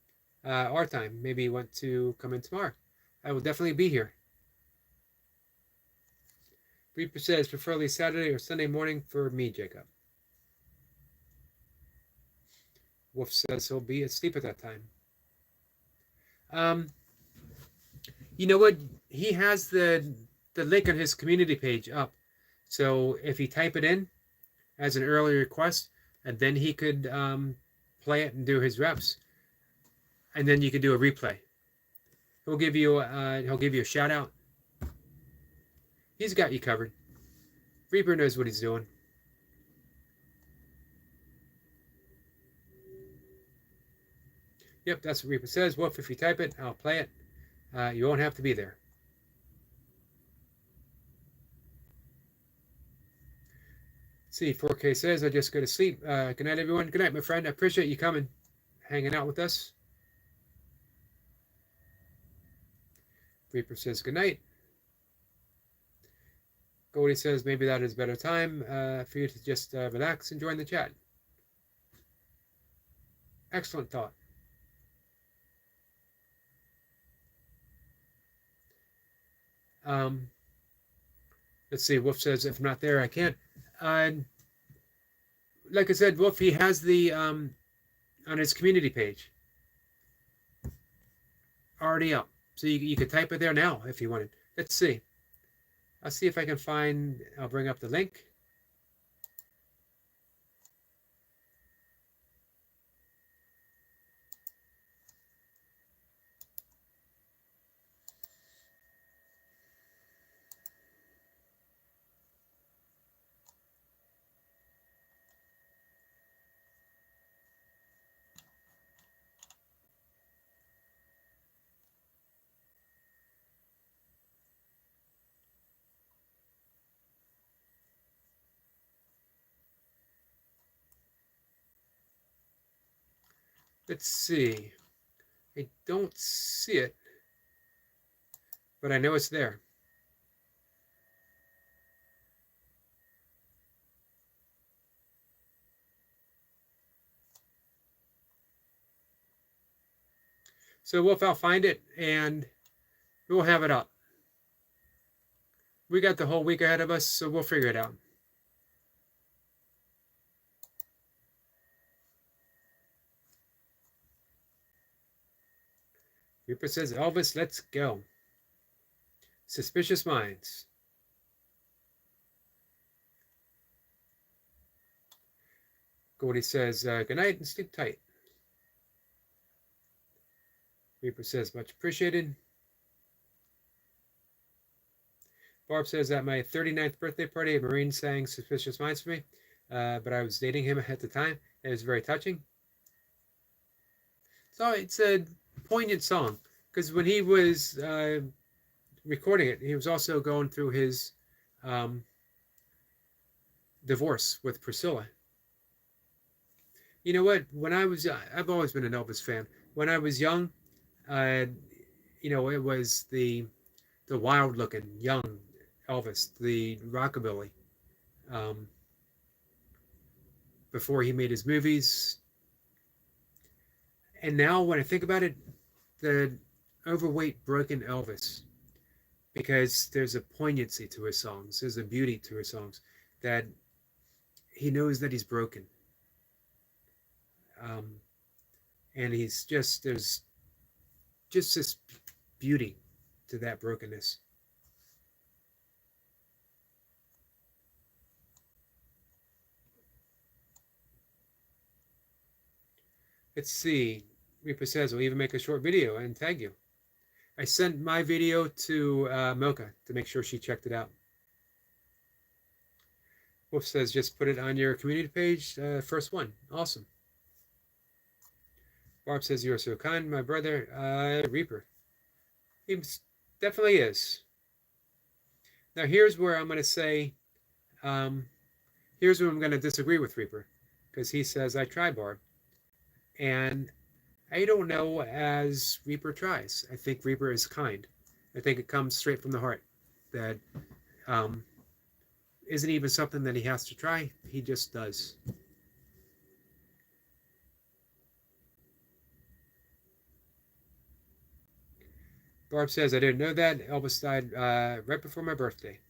Our time. Maybe you want to come in tomorrow. I will definitely be here. Reaper says, preferably Saturday or Sunday morning for me, Jacob. Wolf says he'll be asleep at that time. You know what? He has the link on his community page up. So if you type it in as an early request, and then he could play it and do his reps, and then you could do a replay. He'll give you a shout out. He's got you covered. Reaper knows what he's doing. Yep, that's what Reaper says. Wolf, if you type it, I'll play it. You won't have to be there. Let's see, 4K says, I just go to sleep. Good night, everyone. Good night, my friend. I appreciate you coming, hanging out with us. Reaper says, good night. Goldie says, maybe that is a better time for you to just relax and join the chat. Excellent thought. Let's see, Wolf says, if I'm not there, I can't. Like I said, Wolf, he has the, on his community page, already up. So you could type it there now if you wanted. Let's see. I'll see if I can find, I'll bring up the link. Let's see. I don't see it, but I know it's there. So Wolf, I'll find it and we'll have it up. We got the whole week ahead of us, so we'll figure it out. Reaper says, Elvis, let's go. Suspicious Minds. Goldie says, good night and sleep tight. Reaper says, much appreciated. Barb says, at my 39th birthday party, a Marine sang Suspicious Minds for me, but I was dating him at the time. It was very touching. So it's a poignant song, because when he was recording it, he was also going through his divorce with Priscilla. You know what? When I've always been an Elvis fan. When I was young, it was the wild-looking young Elvis, the rockabilly. Before he made his movies, and now when I think about it, the overweight, broken Elvis, because there's a poignancy to his songs, there's a beauty to his songs, that he knows that he's broken. And there's just this beauty to that brokenness. Let's see. Reaper says, we'll even make a short video and tag you. I sent my video to Mocha to make sure she checked it out. Wolf says, just put it on your community page, first one. Awesome. Barb says, you are so kind, my brother. Reaper. He definitely is. Now, here's where I'm going to say, here's where I'm going to disagree with Reaper, because he says, I try, Barb. And I don't know as Reaper tries. I think Reaper is kind. I think it comes straight from the heart. That isn't even something that he has to try. He just does. Barb says, I didn't know that. Elvis died right before my birthday.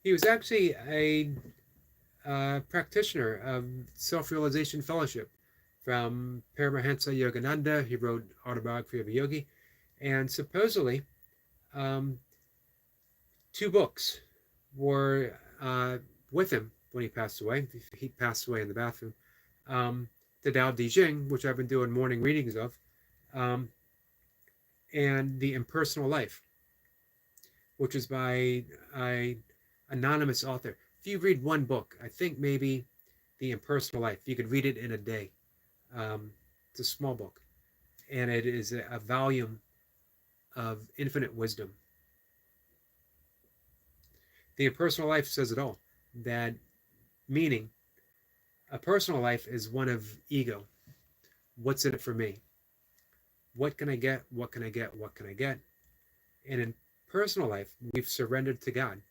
He was actually a practitioner of self-realization fellowship from Paramahansa Yogananda. He wrote Autobiography of a Yogi. And supposedly, 2 books were with him when he passed away. He passed away in the bathroom. The Tao Te Ching, which I've been doing morning readings of, and The Impersonal Life, which is by an anonymous author. If you read one book, I think maybe The Impersonal Life, you could read it in a day. It's a small book, and it is a volume of infinite wisdom. The Impersonal Life says it all. That meaning, a personal life is one of ego. What's in it for me? What can I get? What can I get? What can I get? And in personal life, we've surrendered to God.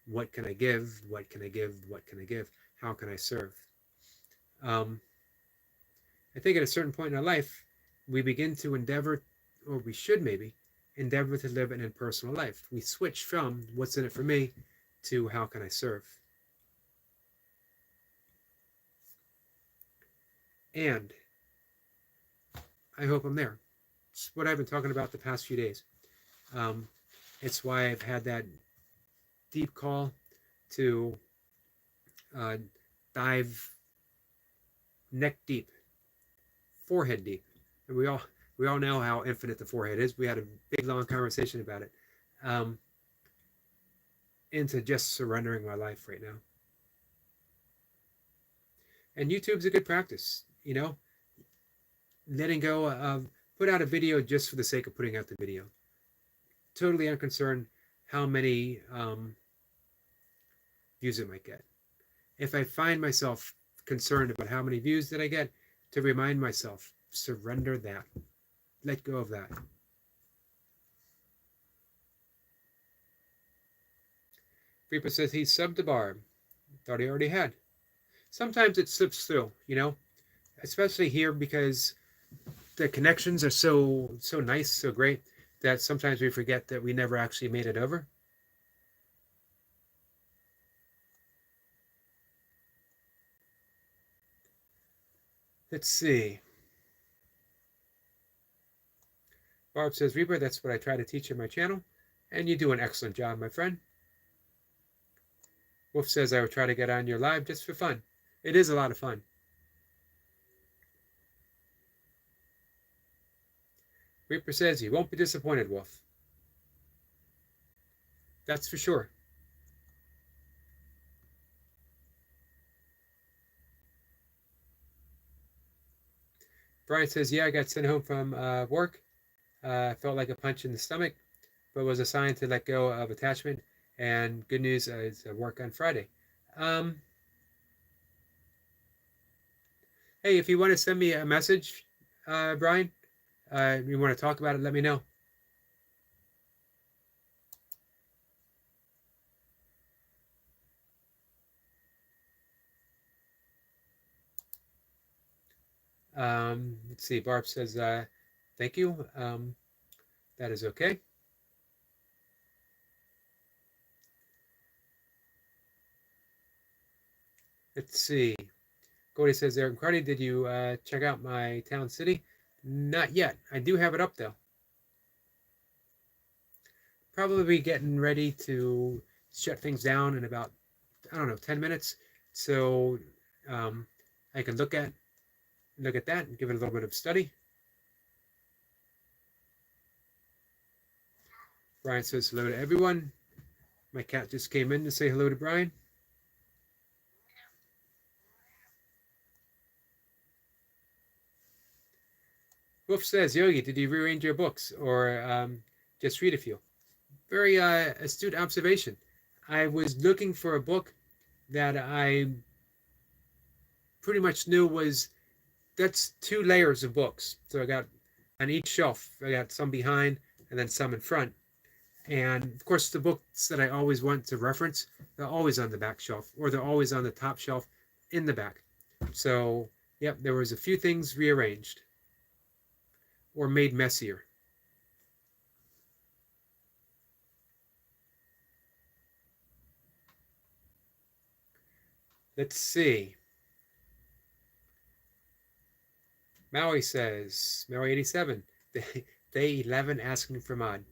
What can I give? What can I give? What can I give? How can I serve? I think at a certain point in our life, we begin to endeavor, or we should maybe, endeavor to live an impersonal life. We switch from what's in it for me to how can I serve? And I hope I'm there. It's what I've been talking about the past few days. It's why I've had that deep call to dive neck deep, forehead deep. And we all know how infinite the forehead is. We had a big long conversation about it. Into just surrendering my life right now. And YouTube's a good practice, letting go of, put out a video just for the sake of putting out the video. Totally unconcerned how many views it might get. If I find myself concerned about how many views did I get, to remind myself, surrender that. Let go of that. Reaper says he subbed to Barb. Thought he already had. Sometimes it slips through, especially here because the connections are so nice, so great, that sometimes we forget that we never actually made it over. Let's see. Barb says, Reaper, that's what I try to teach in my channel, and you do an excellent job, my friend. Wolf says, I would try to get on your live just for fun. It is a lot of fun. Reaper says, you won't be disappointed, Wolf. That's for sure. Brian says, yeah, I got sent home from work. Felt like a punch in the stomach, but was assigned to let go of attachment. And good news is work on Friday. Hey, if you want to send me a message, Brian, you want to talk about it, let me know. Let's see. Barb says, thank you. That is okay. Let's see. Cody says, Eric Cardi, did you check out my town city? Not yet. I do have it up, though. Probably getting ready to shut things down in about, 10 minutes. So I can look at that and give it a little bit of study. Brian says hello to everyone. My cat just came in to say hello to Brian. Wolf says, Yogi, did you rearrange your books or just read a few? Very astute observation. I was looking for a book that I pretty much knew that's 2 layers of books. So I got on each shelf, I got some behind and then some in front. And of course, the books that I always want to reference, they're always on the back shelf, or they're always on the top shelf in the back. So, yep, there was a few things rearranged or made messier. Let's see. Maui says, Maui 87, day 11 asking for mod.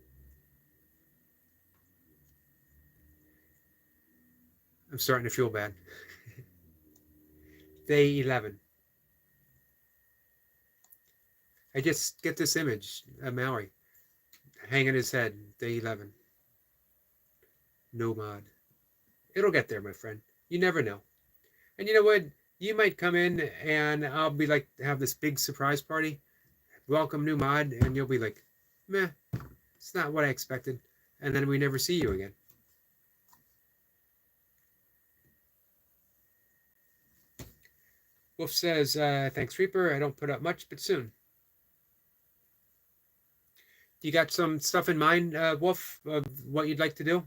I'm starting to feel bad. Day 11. I just get this image of Maui hanging his head, day 11. No mod. It'll get there, my friend. You never know. And you know what? You might come in and I'll be like, have this big surprise party. Welcome new mod. And you'll be like, meh, it's not what I expected. And then we never see you again. Wolf says, thanks, Reaper. I don't put up much, but soon. You got some stuff in mind, Wolf, of what you'd like to do?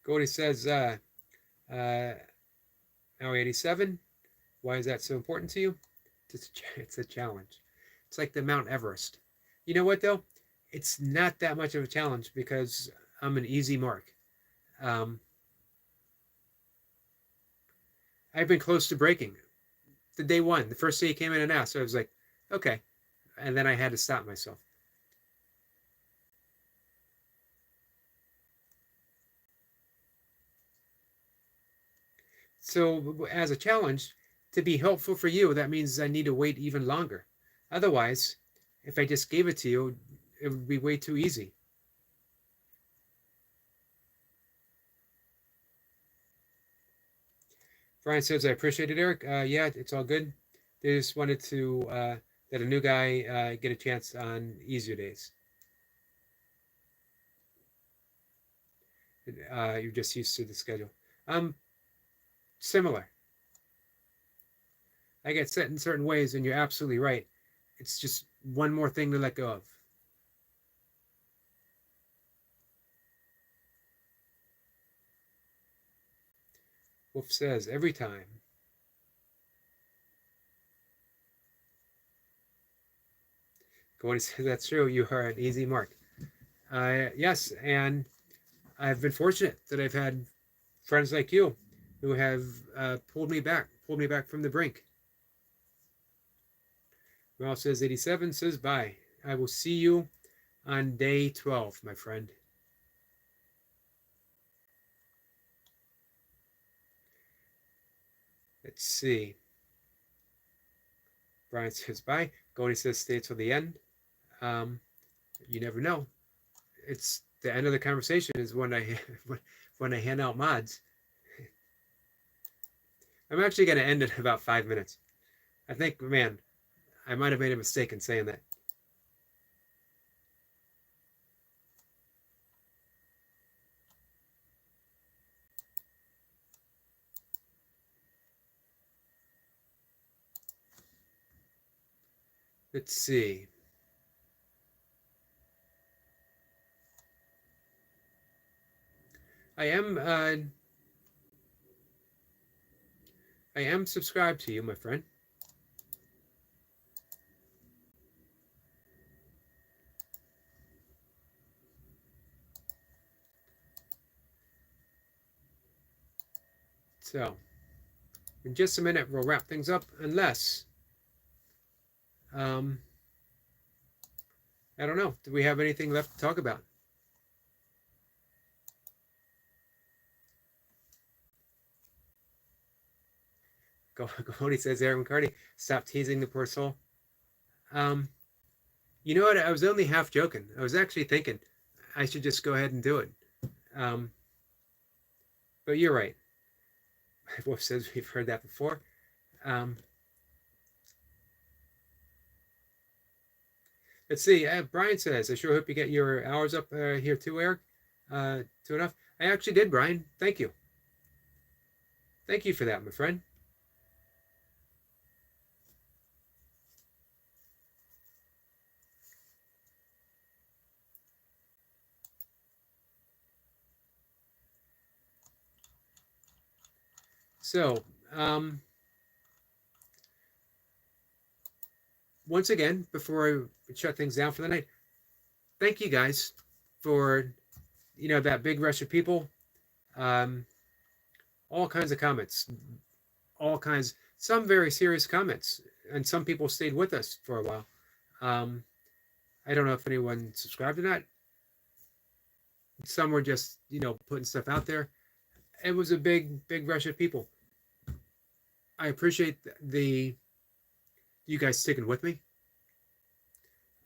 Cody says, Maui 87, why is that so important to you? It's a challenge. It's like the Mount Everest. You know what, though? It's not that much of a challenge because I'm an easy mark. I've been close to breaking. The day 1, the first day he came in and asked, I was like, okay. And then I had to stop myself. So as a challenge, to be helpful for you, that means I need to wait even longer. Otherwise, if I just gave it to you, it would be way too easy. Brian says, I appreciate it, Eric. Yeah, it's all good. They just wanted to let a new guy get a chance on easier days. You're just used to the schedule. Similar. I get set in certain ways, and you're absolutely right. It's just one more thing to let go of. Wolf says every time. Cody says that's true. You are an easy mark. Yes, and I've been fortunate that I've had friends like you who have pulled me back from the brink. Ralph says 87 says bye. I will see you on day 12, my friend. Let's see. Brian says bye. Cody says stay till the end. You never know. It's the end of the conversation is when I when I hand out mods. I'm actually going to end it in about 5 minutes. I think, man, I might have made a mistake in saying that. Let's see. I am subscribed to you, my friend. So, in just a minute, we'll wrap things up, unless, I don't know. Do we have anything left to talk about? Cody says, Aaron Cardi, stop teasing the poor soul. You know what? I was only half joking. I was actually thinking I should just go ahead and do it. But you're right. Wolf says we've heard that before. Let's see. Brian says, I sure hope you get your hours up here too, Eric. To enough. I actually did, Brian. Thank you. Thank you for that, my friend. So, once again, before I shut things down for the night, thank you guys for, that big rush of people. All kinds of comments, all kinds, some very serious comments, and some people stayed with us for a while. I don't know if anyone subscribed or not. Some were just, putting stuff out there. It was a big rush of people. I appreciate you guys sticking with me.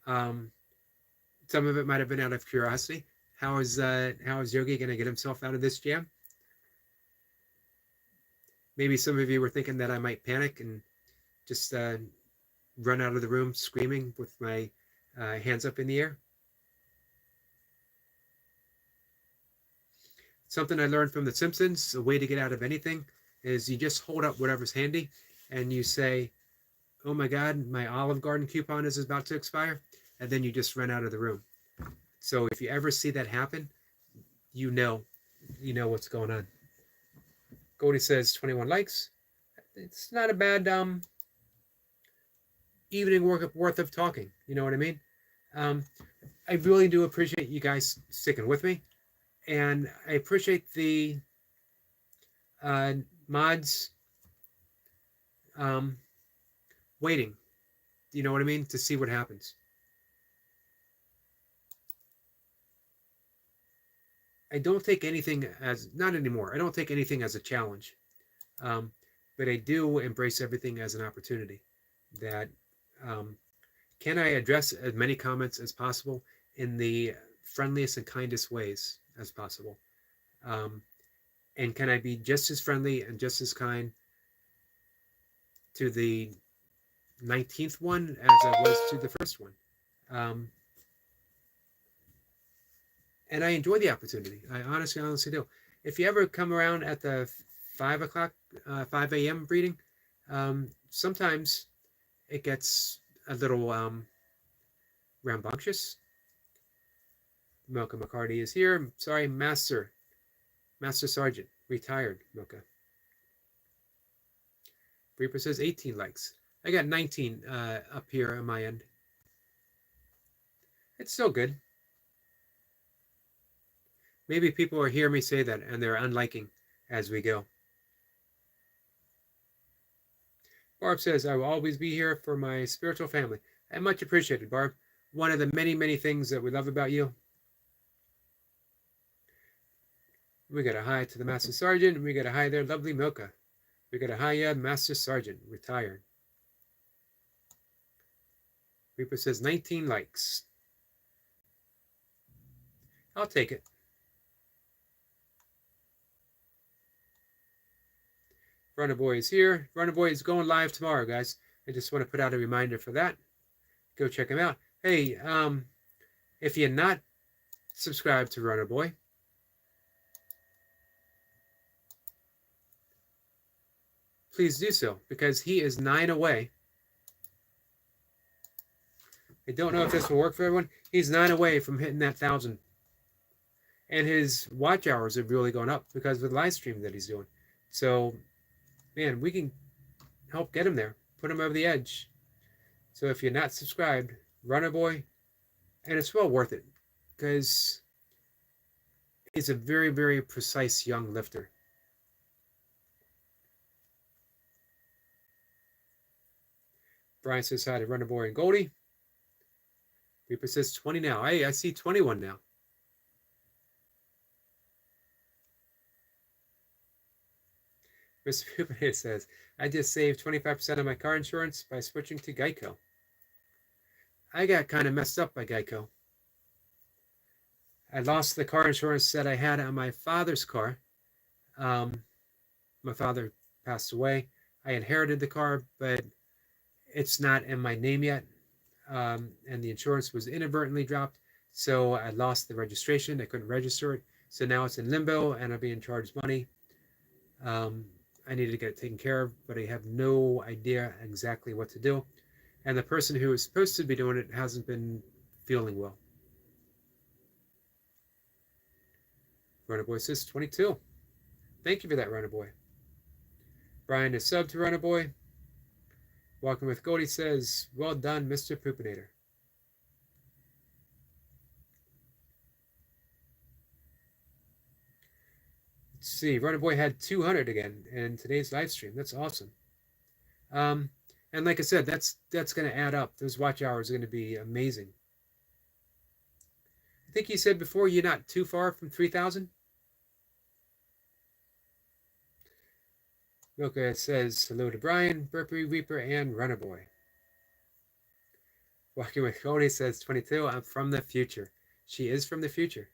Some of it might have been out of curiosity. How is Yogi going to get himself out of this jam? Maybe some of you were thinking that I might panic and just run out of the room screaming with my hands up in the air. Something I learned from The Simpsons, a way to get out of anything is you just hold up whatever's handy and you say, oh my God, my Olive Garden coupon is about to expire. And then you just run out of the room. So if you ever see that happen, you know what's going on. Cody says 21 likes. It's not a bad evening worth of talking. You know what I mean? I really do appreciate you guys sticking with me. And I appreciate the mods waiting. You know what I mean? To see what happens. I don't take anything as, not anymore, I don't take anything as a challenge. But I do embrace everything as an opportunity. That can I address as many comments as possible in the friendliest and kindest ways as possible? And can I be just as friendly and just as kind to the 19th one as I was to the first one? and I enjoy the opportunity. I honestly do. If you ever come around at the 5 o'clock, 5 a.m. breeding, sometimes it gets a little rambunctious. Milka McCarty is here. Sorry, Master Sergeant, retired Milka. Reaper says 18 likes. I got 19 up here on my end. It's still good. Maybe people will hear me say that and they're unliking as we go. Barb says, I will always be here for my spiritual family. I much appreciated, Barb. One of the many, many things that we love about you. We got a hi to the Master Sergeant. We got a hi there, lovely Milka. We got a hi, Master Sergeant, retired. Reaper says 19 likes. I'll take it. Runner Boy is here. Runner Boy is going live tomorrow, guys. I just want to put out a reminder for that. Go check him out. Hey, if you're not subscribed to Runner Boy, please do so, because he is 9 away. I don't know if this will work for everyone. He's 9 away from hitting that 1,000. And his watch hours have really gone up because of the live stream that he's doing. So, man, we can help get him there. Put him over the edge. So if you're not subscribed, Runner Boy, and it's well worth it, because he's a very, very precise young lifter. Brian says hi to Runner Boy and Goldie. Reaper says 20 now. I see 21 now. Mr. Pupier says, I just saved 25% of my car insurance by switching to Geico. I got kind of messed up by Geico. I lost the car insurance that I had on my father's car. My father passed away. I inherited the car, but it's not in my name yet. And the insurance was inadvertently dropped. So I lost the registration. I couldn't register it. So now it's in limbo and I'm being charged money. I need to get it taken care of, but I have no idea exactly what to do. And the person who is supposed to be doing it hasn't been feeling well. Runner Boy says 22. Thank you for that, Runner Boy. Brian is subbed to Runner Boy. Walking with Goldie says, well done, Mr. Poopinator. Let's see, Runner Boy had 200 again in today's live stream. That's awesome. And like I said, that's going to add up. Those watch hours are going to be amazing. I think you said before you're not too far from 3,000. Milka says hello to Brian, Burpee, Reaper, and Runner Boy. Walking with Cody says 22. I'm from the future. She is from the future.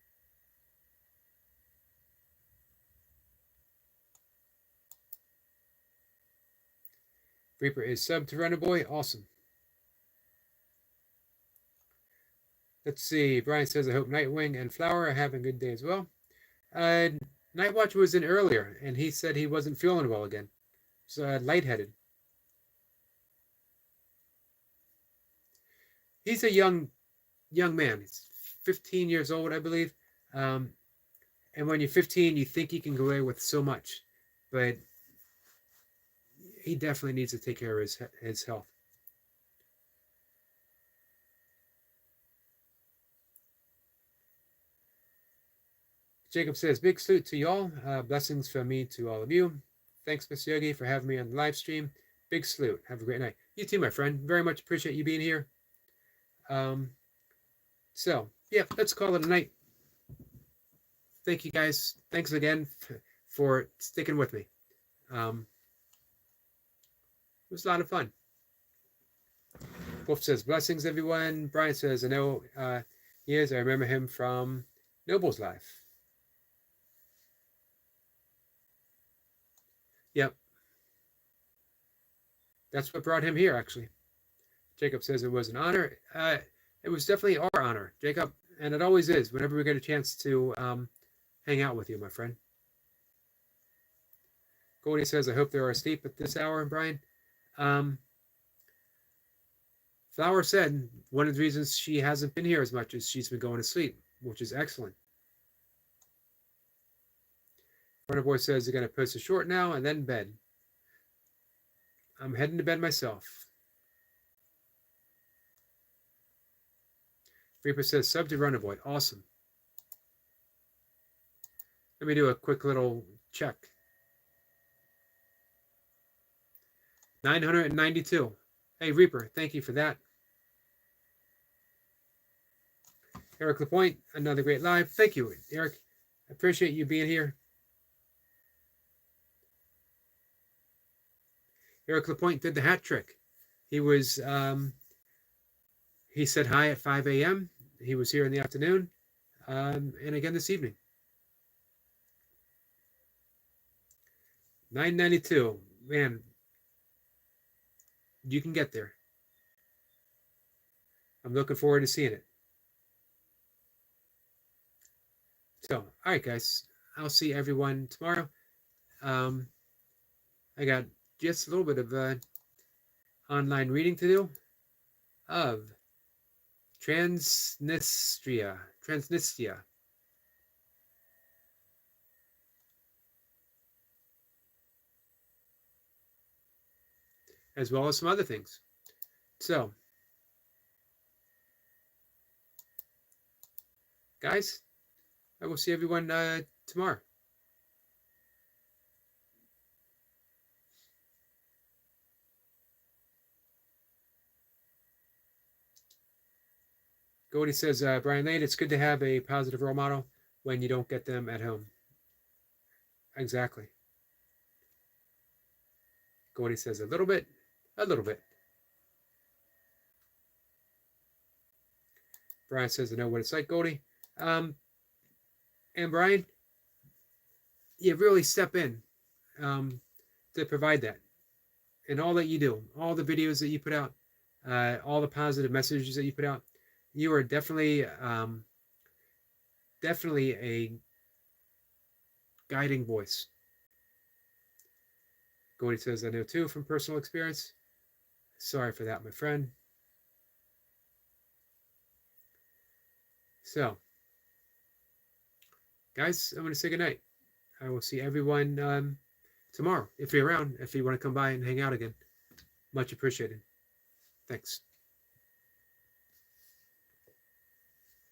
Reaper is sub to Runner Boy. Awesome. Let's see. Brian says, I hope Nightwing and Flower are having a good day as well. Nightwatch was in earlier, and he said he wasn't feeling well again. So lightheaded. He's a young man. He's 15 years old, I believe. And when you're 15, you think you can go away with so much, but he definitely needs to take care of his health. Jacob says, big salute to y'all. Blessings from me to all of you. Thanks, Miss Yogi, for having me on the live stream. Big salute. Have a great night. You too, my friend. Very much appreciate you being here. So, yeah, let's call it a night. Thank you, guys. Thanks again for sticking with me. It was a lot of fun. Wolf says, blessings, everyone. Brian says, I know he is. I remember him from Noble's Life. Yep. That's what brought him here, actually. Jacob says it was an honor. It was definitely our honor, Jacob. And it always is, whenever we get a chance to hang out with you, my friend. Goldie says, I hope they're asleep at this hour, Brian. Flower said one of the reasons she hasn't been here as much is she's been going to sleep, which is excellent. Runner Boy says they're going to post a short now and then bed. I'm heading to bed myself. Reaper says, sub to Runner Boy. Awesome. Let me do a quick little check. 992. Hey, Reaper, thank you for that. Eric Lapointe, another great live. Thank you, Eric. I appreciate you being here. Eric Lapointe did the hat trick. He was, he said hi at 5 a.m. He was here in the afternoon, and again this evening. 992. Man, you can get there. I'm looking forward to seeing it. So, all right, guys. I'll see everyone tomorrow. I got just a little bit of online reading to do of Transnistria, as well as some other things. So, guys, I will see everyone tomorrow. Goldie says, Brian Lane, it's good to have a positive role model when you don't get them at home. Exactly. Goldie says, a little bit. Brian says, I know what it's like, Goldie. And Brian, you really step in to provide that. And all that you do, all the videos that you put out, all the positive messages that you put out, you are definitely a guiding voice. Goldie says, I know too from personal experience. Sorry for that, my friend. So, guys, I'm going to say goodnight. I will see everyone tomorrow, if you're around, if you want to come by and hang out again. Much appreciated. Thanks.